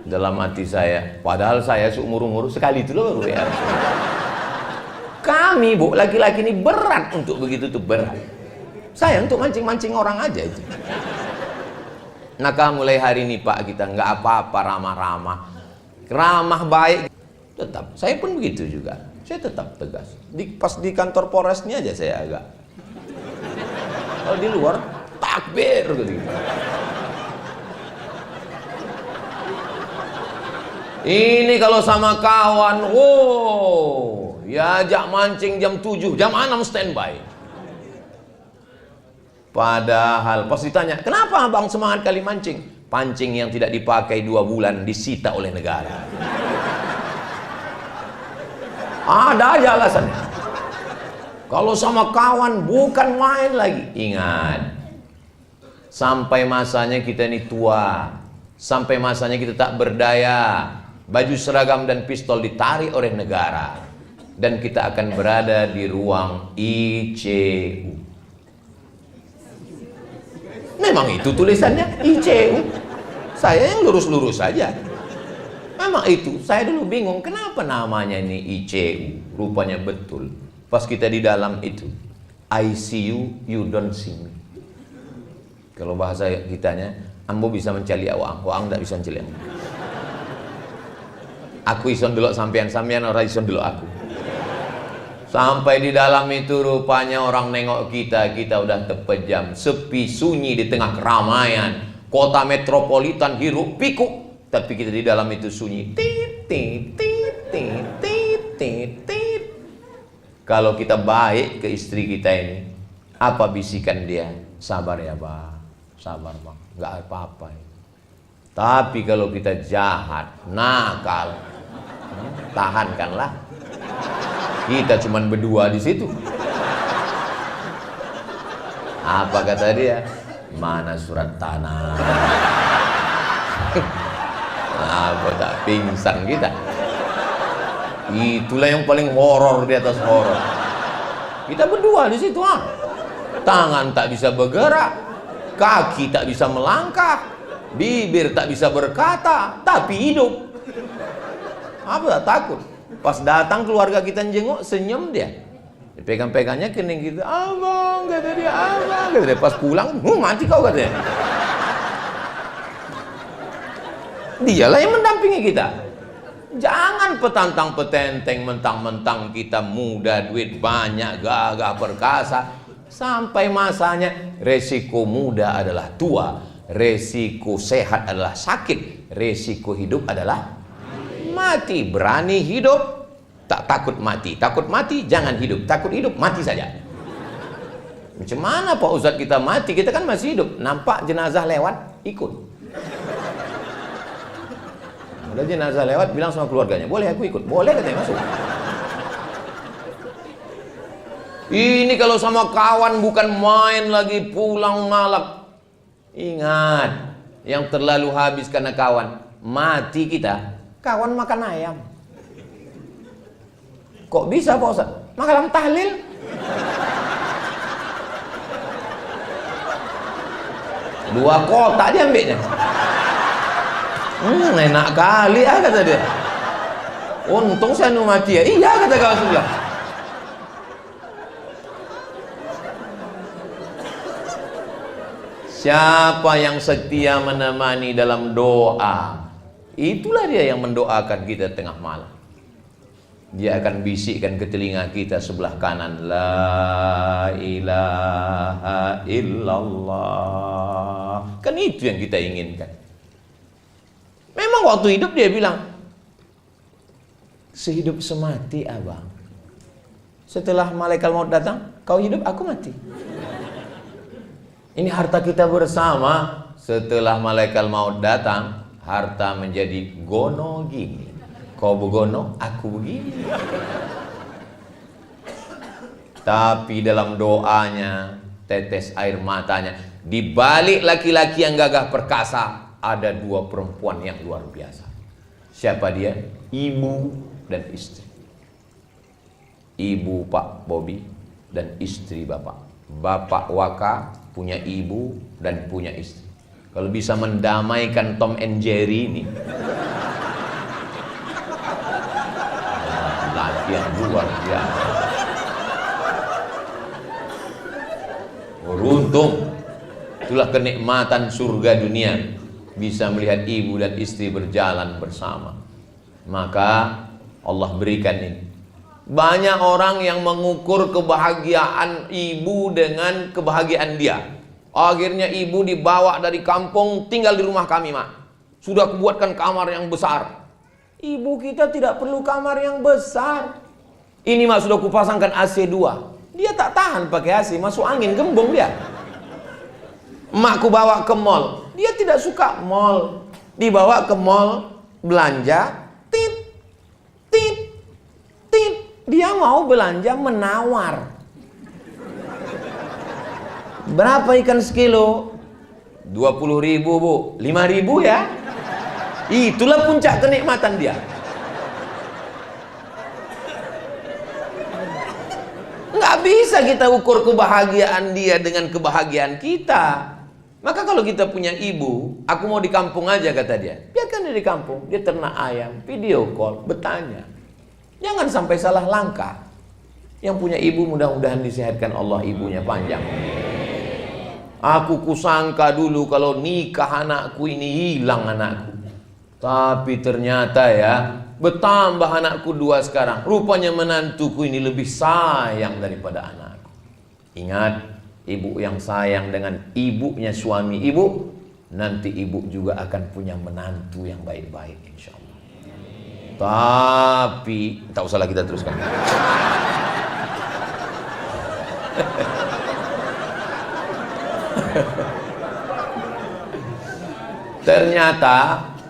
A: Dalam hati saya, padahal saya seumur-umur sekali itu loh ya. Kami bu, laki-laki ini berat untuk begitu tuh, berat. Saya untuk mancing-mancing orang aja itu. Maka mulai hari ini Pak, kita nggak apa-apa ramah-ramah, ramah baik. Tetap, saya pun begitu juga. Saya tetap tegas. Pas di kantor Polresnya aja saya agak. Kalau di luar takbir gitu. Ini kalau sama kawan, ya ajak mancing jam 7, jam 6 standby. Padahal pas ditanya, kenapa abang semangat kali mancing? Pancing yang tidak dipakai 2 bulan disita oleh negara. Ada aja alasannya. Kalau sama kawan bukan main lagi. Ingat, sampai masanya kita ini tua, sampai masanya kita tak berdaya, baju seragam dan pistol ditarik oleh negara, dan kita akan berada di ruang ICU. Memang itu tulisannya ICU. Saya yang lurus-lurus saja. Memang itu, saya dulu bingung kenapa namanya ini ICU. Rupanya betul, pas kita di dalam itu I see you, you don't see me. Kalau bahasa kitanya, ambo bisa mencari awang, awang tak bisa mencari ambo. Aku ison dulu sampean, sampean orang ison dulu aku. Sampai di dalam itu rupanya orang nengok kita, kita udah terpejam, sepi, sunyi di tengah keramaian, kota metropolitan hiruk pikuk. Tapi kita di dalam itu sunyi. Tit, tit, tit, tit, tit, tit, tit. Kalau kita baik ke istri kita ini, apa bisikan dia? Sabar ya bang, sabar bang, nggak apa-apa. Tapi kalau kita jahat, nakal, tahankanlah. Kita cuman berdua di situ. Apa kata dia? Mana surat tanah? Apa tak pingsan kita? Itulah yang paling horor di atas horor. Kita berdua di situ, tangan tak bisa bergerak, kaki tak bisa melangkah, bibir tak bisa berkata, tapi hidup. Apa tak takut? Pas datang keluarga kita jenguk, senyum dia. Pegang-pegangnya kening kita, abang, kata dia, abang, kata dia. Pas pulang, mati kau, katanya. Dialah yang mendampingi kita. Jangan petantang petenteng, mentang-mentang kita muda, duit banyak, gagah perkasa. Sampai masanya, resiko muda adalah tua, resiko sehat adalah sakit, resiko hidup adalah mati. Berani hidup, tak takut mati. Takut mati, jangan hidup. Takut hidup, mati saja. Macam mana Pak Ustadz kita mati? Kita kan masih hidup. Nampak jenazah lewat, ikut. Ada jenazah lewat, bilang sama keluarganya, boleh aku ikut? Boleh, katanya, masuk. Ini kalau sama kawan bukan main lagi, pulang malam. Ingat, yang terlalu habis karena kawan, mati kita. Kawan makan ayam. Kok bisa Pak Ustaz? Makan tahlil. Dua kotak dia ambilnya. Enak kali kata dia. Untung saya mati ya. Iya, kata kawan sebelah. Siapa yang setia menemani dalam doa, itulah dia yang mendoakan kita tengah malam. Dia akan bisikkan ke telinga kita sebelah kanan, la ilaha illallah. Kan itu yang kita inginkan. Memang waktu hidup dia bilang, sehidup semati abang. Setelah malaikat maut datang, kau hidup, aku mati. Ini harta kita bersama. Setelah malaikat maut datang, harta menjadi gono gini. Kau begono, aku begini. Tapi dalam doanya, tetes air matanya, di balik laki-laki yang gagah perkasa, ada dua perempuan yang luar biasa. Siapa dia? Ibu dan istri. Ibu Pak Bobi dan istri Bapak bapak waka, punya ibu dan punya istri. Kalau bisa mendamaikan Tom and Jerry ini, latihan luar biasa. Beruntung, itulah kenikmatan surga dunia, bisa melihat ibu dan istri berjalan bersama. Maka Allah berikan ini. Banyak orang yang mengukur kebahagiaan ibu dengan kebahagiaan dia. Akhirnya ibu dibawa dari kampung, tinggal di rumah kami, Mak. Sudah kubuatkan kamar yang besar. Ibu kita tidak perlu kamar yang besar. Ini, Mak, sudah kupasangkan AC 2. Dia tak tahan pakai AC, masuk angin, gembong dia. Emakku bawa ke mall, dia tidak suka mall. Dibawa ke mall, belanja, tit, tit, tit. Dia mau belanja menawar. Berapa ikan sekilo? 20.000, Bu. 5.000 ya. Itulah puncak kenikmatan dia. Nggak bisa kita ukur kebahagiaan dia dengan kebahagiaan kita. Maka kalau kita punya ibu, aku mau di kampung aja, kata dia. Biarkan dia di kampung, dia ternak ayam, video call, bertanya. Jangan sampai salah langkah. Yang punya ibu mudah-mudahan disehatkan Allah, ibunya panjang. Aku kusangka dulu kalau nikah anakku ini hilang anakku. Tapi ternyata ya, bertambah anakku 2 sekarang. Rupanya menantuku ini lebih sayang daripada anakku. Ingat, ibu yang sayang dengan ibunya suami ibu, nanti ibu juga akan punya menantu yang baik-baik, insya Allah. Tapi tak usahlah kita teruskan. Ternyata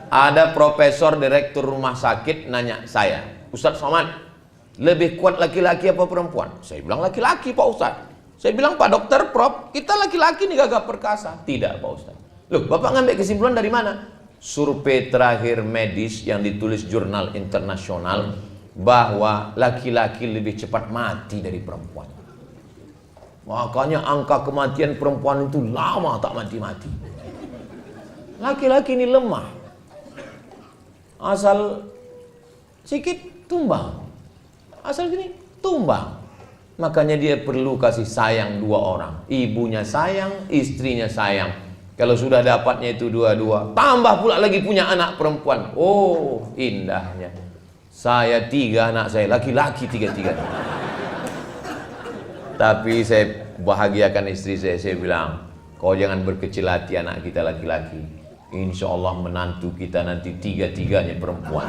A: ada profesor direktur rumah sakit nanya saya, Ustadz Somad, lebih kuat laki-laki apa perempuan? Saya bilang laki-laki, Pak Ustadz. Saya bilang, Pak Dokter, Prof, kita laki-laki nih gagah perkasa. Tidak, Pak Ustadz. Loh, Bapak ngambil kesimpulan dari mana? Survei terakhir medis yang ditulis jurnal internasional bahwa laki-laki lebih cepat mati dari perempuan. Makanya angka kematian perempuan itu lama tak mati-mati. Laki-laki ini lemah. Asal sikit tumbang. Asal gini tumbang. Makanya dia perlu kasih sayang 2 orang. Ibunya sayang, istrinya sayang. Kalau sudah dapatnya itu 2-2, tambah pula lagi punya anak perempuan. Oh, indahnya. Saya 3 anak saya, laki-laki 3-3. Tapi saya bahagiakan istri saya bilang, kau jangan berkecil hati anak kita laki-laki. Insya Allah menantu kita nanti 3-3-nya perempuan.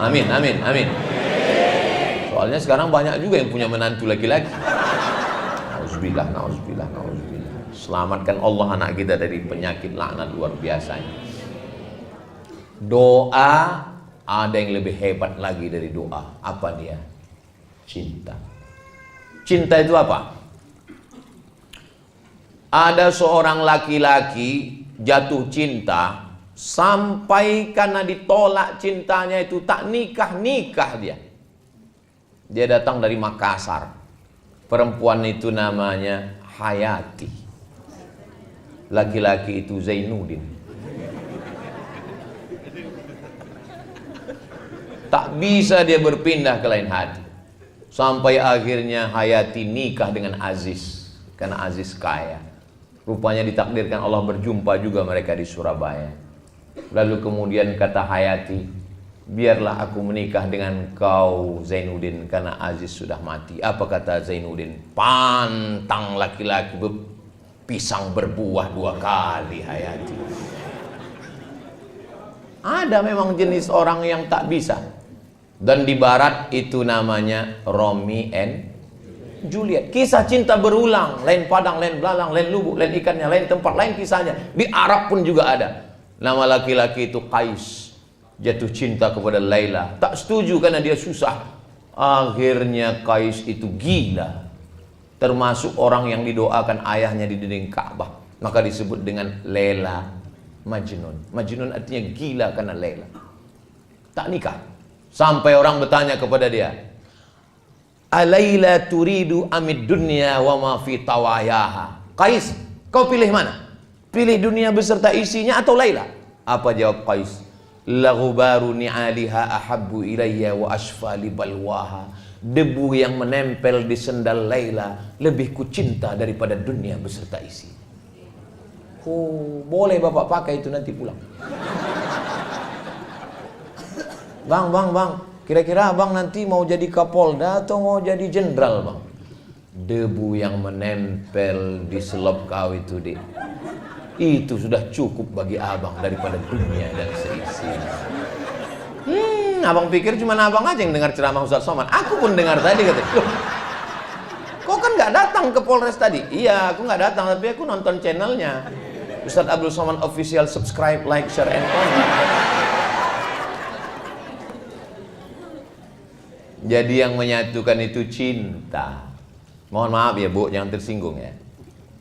A: Amin, amin, amin. Soalnya sekarang banyak juga yang punya menantu laki-laki. Nauzubillah, nauzubillah, nauzubillah. Selamatkan Allah anak kita dari penyakit laknat luar biasanya. Doa ada yang lebih hebat lagi dari doa. Apa dia? Cinta. Cinta itu apa? Ada seorang laki-laki jatuh cinta sampai karena ditolak cintanya itu tak nikah dia. Dia datang dari Makassar. Perempuan itu namanya Hayati. Laki-laki itu Zainuddin. Tak bisa dia berpindah ke lain hati. Sampai akhirnya Hayati nikah dengan Aziz. Karena Aziz kaya. Rupanya ditakdirkan Allah berjumpa juga mereka di Surabaya. Lalu kemudian kata Hayati, biarlah aku menikah dengan kau Zainuddin karena Aziz sudah mati. Apa kata Zainuddin? Pantang laki-laki pisang berbuah 2 kali, Hayati. Ada memang jenis orang yang tak bisa. Dan di barat itu namanya Romeo and Juliet. Kisah cinta berulang, lain padang, lain belalang, lain lubuk, lain ikannya, lain tempat, lain kisahnya. Di Arab pun juga ada. Nama laki-laki itu Qais. Jatuh cinta kepada Laila. Tak setuju karena dia susah. Akhirnya Qais itu gila. Termasuk orang yang didoakan ayahnya di dinding Ka'bah. Maka disebut dengan Laila Majnun. Majnun artinya gila karena Laila. Tak nikah. Sampai orang bertanya kepada dia, Alaila turidu amid dunya wa ma fi tawayaha. Qais, kau pilih mana? Pilih dunia beserta isinya atau Laila? Apa jawab Qais? La ghubaru ni'aliha ahabbu ilayya wa ashfa li balwaha. Debu yang menempel di sendal Laila lebih ku cinta daripada dunia beserta isi. Oh, boleh bapak pakai itu nanti pulang. Bang, kira-kira abang nanti mau jadi Kapolda atau mau jadi jenderal, bang? Debu yang menempel di selop kau itu, Dik, itu sudah cukup bagi abang daripada dunia dan seisinya. Abang pikir cuma abang aja yang dengar ceramah Ustaz Somad? Aku pun dengar tadi, kata. Loh, kau kan nggak datang ke Polres tadi? Iya, aku nggak datang, tapi aku nonton channelnya Ustaz Abdul Somad Official. Subscribe, like, share, and comment. Jadi yang menyatukan itu cinta. Mohon maaf ya Bu, jangan tersinggung ya.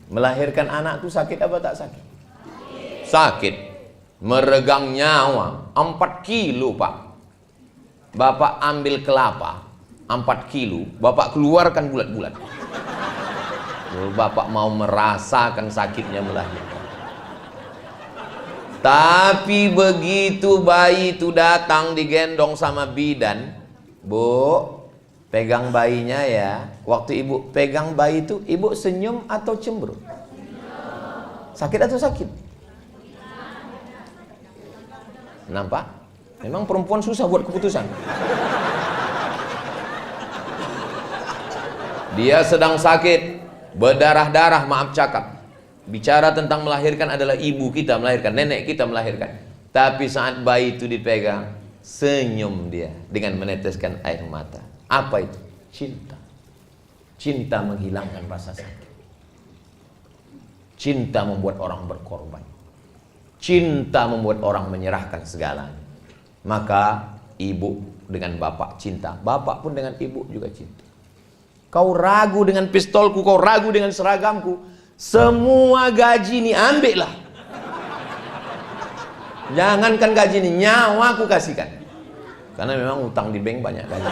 A: Melahirkan anak itu sakit apa tak sakit? Sakit. Meregang nyawa 4 kilo Pak. Bapak ambil kelapa 4 kilo, Bapak keluarkan bulat-bulat. Bapak mau merasakan sakitnya melahirkan. Tapi begitu bayi itu datang digendong sama bidan, Bu, pegang bayinya ya. Waktu ibu pegang bayi itu, ibu senyum atau cemberut? Sakit atau sakit? Nampak? Memang perempuan susah buat keputusan. Dia sedang sakit, berdarah-darah, maaf cakap. Bicara tentang melahirkan adalah ibu kita melahirkan, nenek kita melahirkan. Tapi saat bayi itu dipegang, senyum dia dengan meneteskan air mata. Apa itu? Cinta. Cinta menghilangkan rasa sakit. Cinta membuat orang berkorban. Cinta membuat orang menyerahkan segalanya. Maka ibu dengan bapak cinta, bapak pun dengan ibu juga cinta. Kau ragu dengan pistolku, kau ragu dengan seragamku, semua gaji ini ambillah. Jangankan gaji ini, nyawa aku kasihkan. Karena memang utang di bank banyak gaji.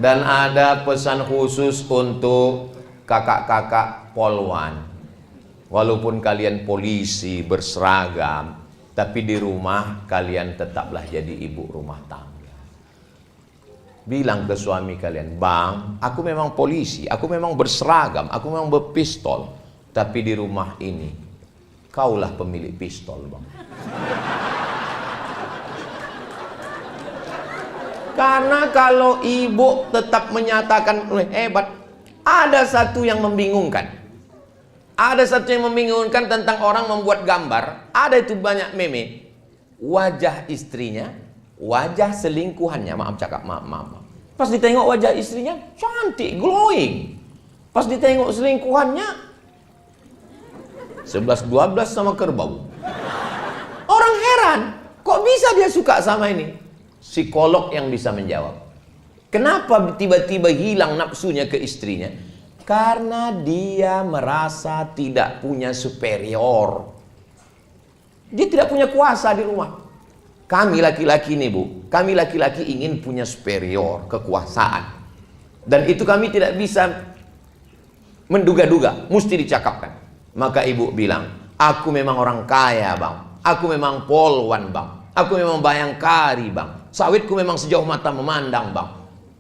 A: Dan ada pesan khusus untuk kakak-kakak polwan. Walaupun kalian polisi berseragam, tapi di rumah kalian tetaplah jadi ibu rumah tangga. Bilang ke suami kalian, Bang, aku memang polisi, aku memang berseragam, aku memang berpistol, tapi di rumah ini kaulah pemilik pistol, Bang. Karena kalau ibu tetap menyatakan hebat, ada satu yang membingungkan. Ada satu yang membingungkan tentang orang membuat gambar. Ada itu banyak meme. Wajah istrinya, wajah selingkuhannya, maaf cakap, maaf. Pas ditengok wajah istrinya, cantik, glowing. Pas ditengok selingkuhannya, 11-12 sama kerbau. Orang heran, kok bisa dia suka sama ini? Psikolog yang bisa menjawab. Kenapa tiba-tiba hilang nafsunya ke istrinya? Karena dia merasa tidak punya superior. Dia tidak punya kuasa di rumah. Kami laki-laki nih Bu, kami laki-laki ingin punya superior, kekuasaan. Dan itu kami tidak bisa menduga-duga, mesti dicakapkan. Maka ibu bilang, aku memang orang kaya Bang, aku memang polwan Bang, aku memang bayangkari Bang, sawitku memang sejauh mata memandang Bang.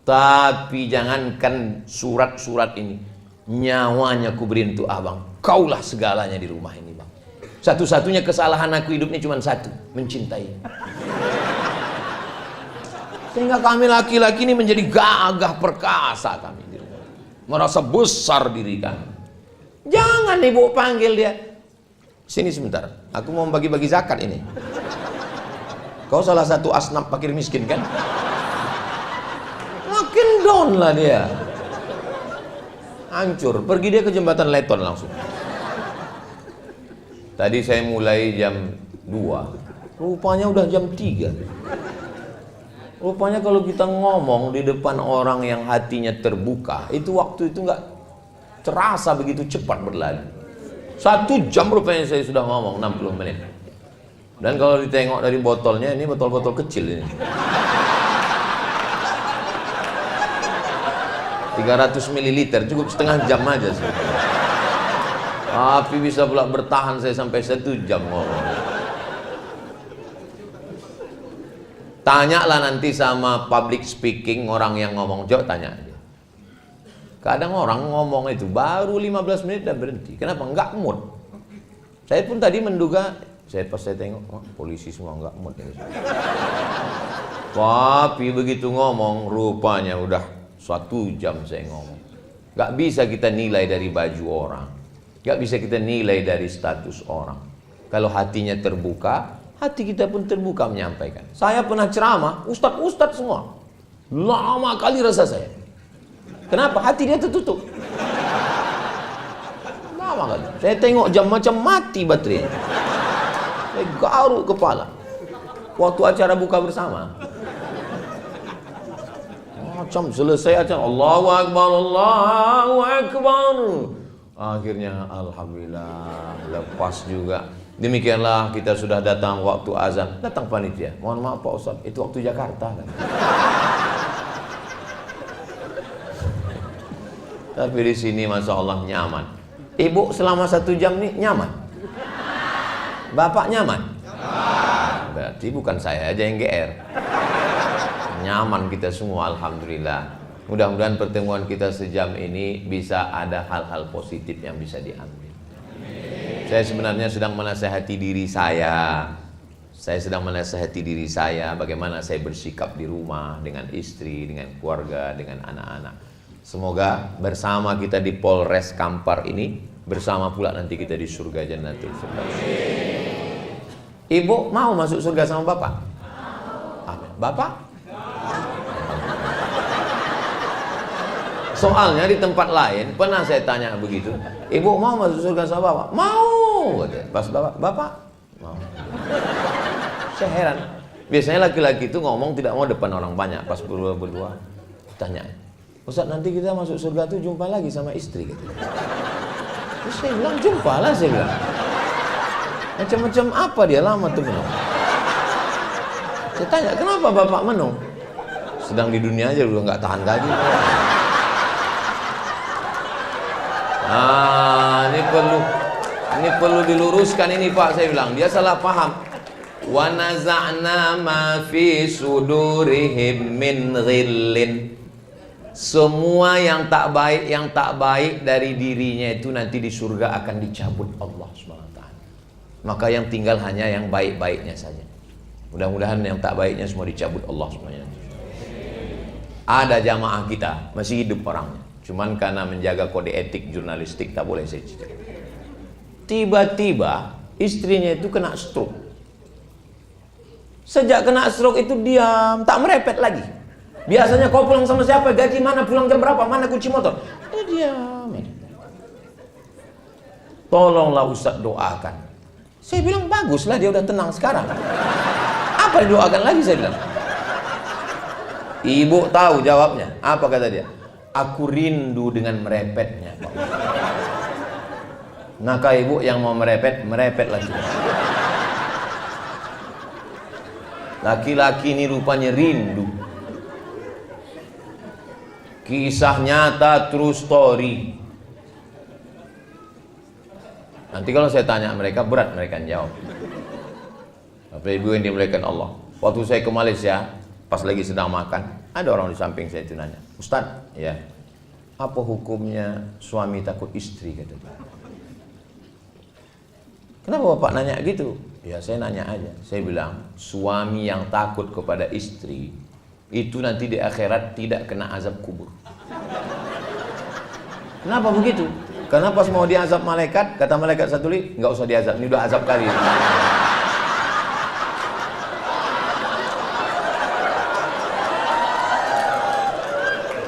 A: Tapi jangankan surat-surat ini, nyawanya ku beri untuk abang. Kaulah segalanya di rumah ini Bang. Satu-satunya kesalahan aku hidupnya cuma satu, mencintai. Sehingga kami laki-laki ini menjadi gagah perkasa kami di rumah. Merasa besar diri kami. Jangan ibu panggil dia. Sini sebentar, aku mau bagi-bagi zakat ini. Kau salah satu asnaf fakir miskin kan? Makin down lah dia. Hancur, pergi dia ke jembatan Leton langsung. Tadi saya mulai jam 2, rupanya udah jam 3. Rupanya kalau kita ngomong di depan orang yang hatinya terbuka, itu waktu itu nggak terasa begitu cepat berlalu. 1 jam rupanya saya sudah ngomong 60 menit. Dan kalau ditengok dari botolnya, ini botol-botol kecil ini. 300 ml, cukup setengah jam aja sih. Tapi bisa pula bertahan saya sampai 1 jam ngomong. Tanyalah nanti sama public speaking, orang yang ngomong, jauh tanya aja. Kadang orang ngomong itu baru 15 menit dan berhenti. Kenapa? Enggak mood. Saya pun tadi menduga, pas saya tengok, oh, polisi semua enggak mood. Tapi begitu ngomong, rupanya udah 1 jam saya ngomong. Enggak bisa kita nilai dari baju orang. Enggak bisa kita nilai dari status orang. Kalau hatinya terbuka, hati kita pun terbuka menyampaikan. Saya pernah ceramah, ustadz semua. Lama kali rasa saya. Kenapa? Hati dia tertutup. Lama kali. Saya tengok jam macam mati baterai. Saya garuk kepala. Waktu acara buka bersama. Macam selesai acara. Allahu Akbar, Allahu Akbar. Akhirnya Alhamdulillah lepas juga. Demikianlah kita sudah datang waktu azan. Datang panitia. Mohon maaf Pak Ustaz, itu waktu Jakarta kan. Tapi di sini Masya Allah nyaman. Ibu selama 1 jam nih nyaman? Bapak nyaman? Berarti bukan saya aja yang GR. Nyaman kita semua Alhamdulillah. Mudah-mudahan pertemuan kita sejam ini bisa ada hal-hal positif yang bisa diambil. Saya sebenarnya sedang menasihati diri saya. Saya sedang menasihati diri saya bagaimana saya bersikap di rumah dengan istri, dengan keluarga, dengan anak-anak. Semoga bersama kita di Polres Kampar ini, bersama pula nanti kita di surga Jannatul Firdaus. Ibu mau masuk surga sama Bapak? Amin. Bapak? Soalnya di tempat lain pernah saya tanya begitu, Ibu mau masuk surga sama Bapak? Mau. Pas Bapak mau. Saya heran. Biasanya laki-laki itu ngomong tidak mau depan orang banyak. Pas berdua tanya, Ustaz, nanti kita masuk surga tuh jumpa lagi sama istri gitu. Terus saya bilang, jumpalah saya bilang. Macam-macam apa dia lama tuh menung. Saya tanya, kenapa Bapak menung? Sedang di dunia aja udah nggak tahan lagi. Ini perlu diluruskan ini Pak, saya bilang. Dia salah paham. Wa naza'na ma fi sudurihim min ghillin. Semua yang tak baik dari dirinya itu nanti di surga akan dicabut Allah SWT. Maka yang tinggal hanya yang baik-baiknya saja. Mudah-mudahan yang tak baiknya semua dicabut Allah semuanya. Ada jamaah kita masih hidup orangnya, cuman karena menjaga kode etik jurnalistik tak boleh saya cerita. Tiba-tiba istrinya itu kena stroke. Sejak kena stroke itu diam, tak merepet lagi. Biasanya kau pulang sama siapa, gaji mana, pulang jam berapa, mana kunci motor. Dia diam. Tolonglah Ustaz doakan. Saya bilang baguslah dia udah tenang sekarang. Apa didoakan lagi saya bilang. Ibu tahu jawabnya. Apa kata dia? Aku rindu dengan merepetnya. Maka ibu yang mau merepet lagi. Laki-laki ini rupanya rindu. Kisah nyata, true story. Nanti kalau saya tanya mereka, berat mereka jawab. Bapak Ibu yang dimuliakan Allah, waktu saya ke Malaysia, pas lagi sedang makan, ada orang di samping saya itu nanya, Ustadz, ya, apa hukumnya suami takut istri? Kata dia. Kenapa Bapak nanya gitu? Ya saya nanya aja. Saya bilang, suami yang takut kepada istri itu nanti di akhirat tidak kena azab kubur. Kenapa begitu? Karena pas mau diazab malaikat, kata malaikat satu li, nggak usah diazab, ini udah azab kali.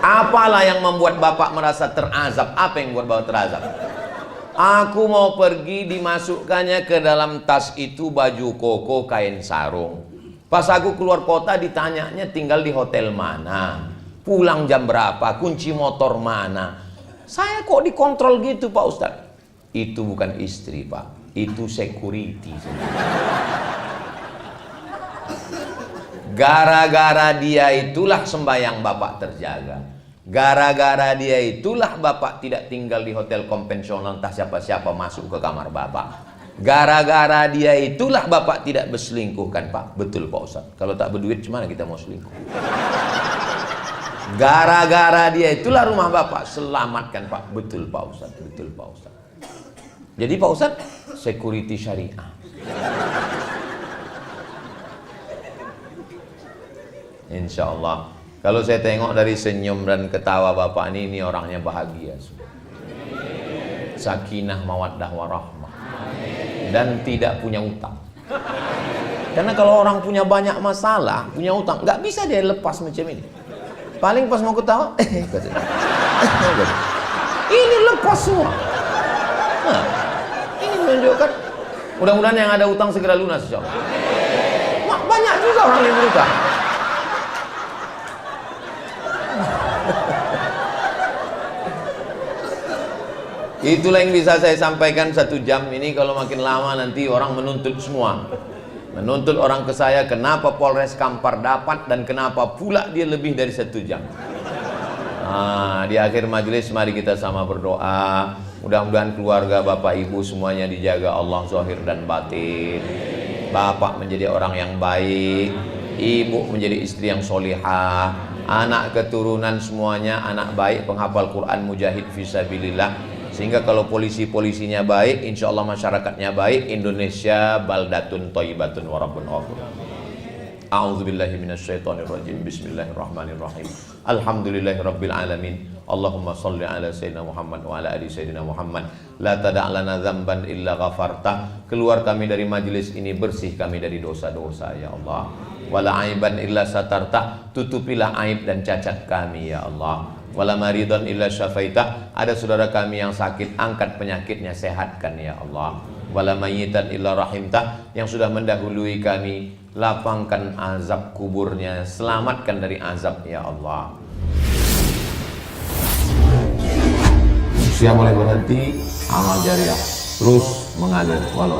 A: Apalah yang membuat Bapak merasa terazab? Apa yang membuat Bapak terazab? Aku mau pergi, dimasukkannya ke dalam tas itu baju koko, kain sarung. Pas aku keluar kota ditanyanya tinggal di hotel mana, pulang jam berapa, kunci motor mana. Saya kok dikontrol gitu Pak Ustadz. Itu bukan istri, Pak. Itu security. Gara-gara dia itulah sembahyang Bapak terjaga. Gara-gara dia itulah Bapak tidak tinggal di hotel konvensional, entah siapa-siapa masuk ke kamar Bapak. Gara-gara dia itulah Bapak tidak berselingkuh kan Pak? Betul Pak Ustadz. Kalau tak berduit gimana kita mau selingkuh? Gara-gara dia itulah rumah Bapak selamatkan Pak. Betul Pak Ustadz. Betul Pak Ustadz. Jadi Pak Ustadz, security syariah. Insya Allah. Kalau saya tengok dari senyum dan ketawa Bapak ini orangnya bahagia. Sakinah, mawaddah, warahmah. Dan tidak punya utang. Karena kalau orang punya banyak masalah, punya utang, nggak bisa dia lepas macam ini. Paling pas mau ketawa, ini lepas semua. Nah, ini menunjukkan, mudah-mudahan yang ada utang segera lunas. Insya Allah. Banyak juga orang yang berutang. Itulah yang bisa saya sampaikan 1 jam ini. Kalau makin lama nanti orang menuntut semua. Menuntut orang ke saya, kenapa Polres Kampar dapat dan kenapa pula dia lebih dari 1 jam. Nah, di akhir majelis mari kita sama berdoa. Mudah-mudahan keluarga Bapak Ibu semuanya dijaga Allah zahir dan batin. Bapak menjadi orang yang baik, Ibu menjadi istri yang solihah, anak keturunan semuanya anak baik, penghafal Quran, mujahid fisabilillah. Sehingga kalau polisi-polisinya baik, insya Allah masyarakatnya baik, Indonesia baldatun thayyibatun wa rabbun ghafur. A'udzubillahi minasyaitonirrajim. Bismillahirrahmanirrahim. Alhamdulillahirabbil alamin. Allahumma shalli ala sayyidina Muhammad wa ala ali sayyidina Muhammad. La tada' lana dzamban illa ghafarta. Keluar kami dari majelis ini, bersih kami dari dosa-dosa ya Allah. Wala aiban illa satarta. Tutupilah aib dan cacat kami ya Allah. Wala maridan illa syafaitah. Ada saudara kami yang sakit, angkat penyakitnya, sehatkan ya Allah. Wala mayyitan illa rahimtah. Yang sudah mendahului kami, lapangkan azab kuburnya, selamatkan dari azab ya Allah. Usia mulai berhenti, amal jariah terus mengalir walau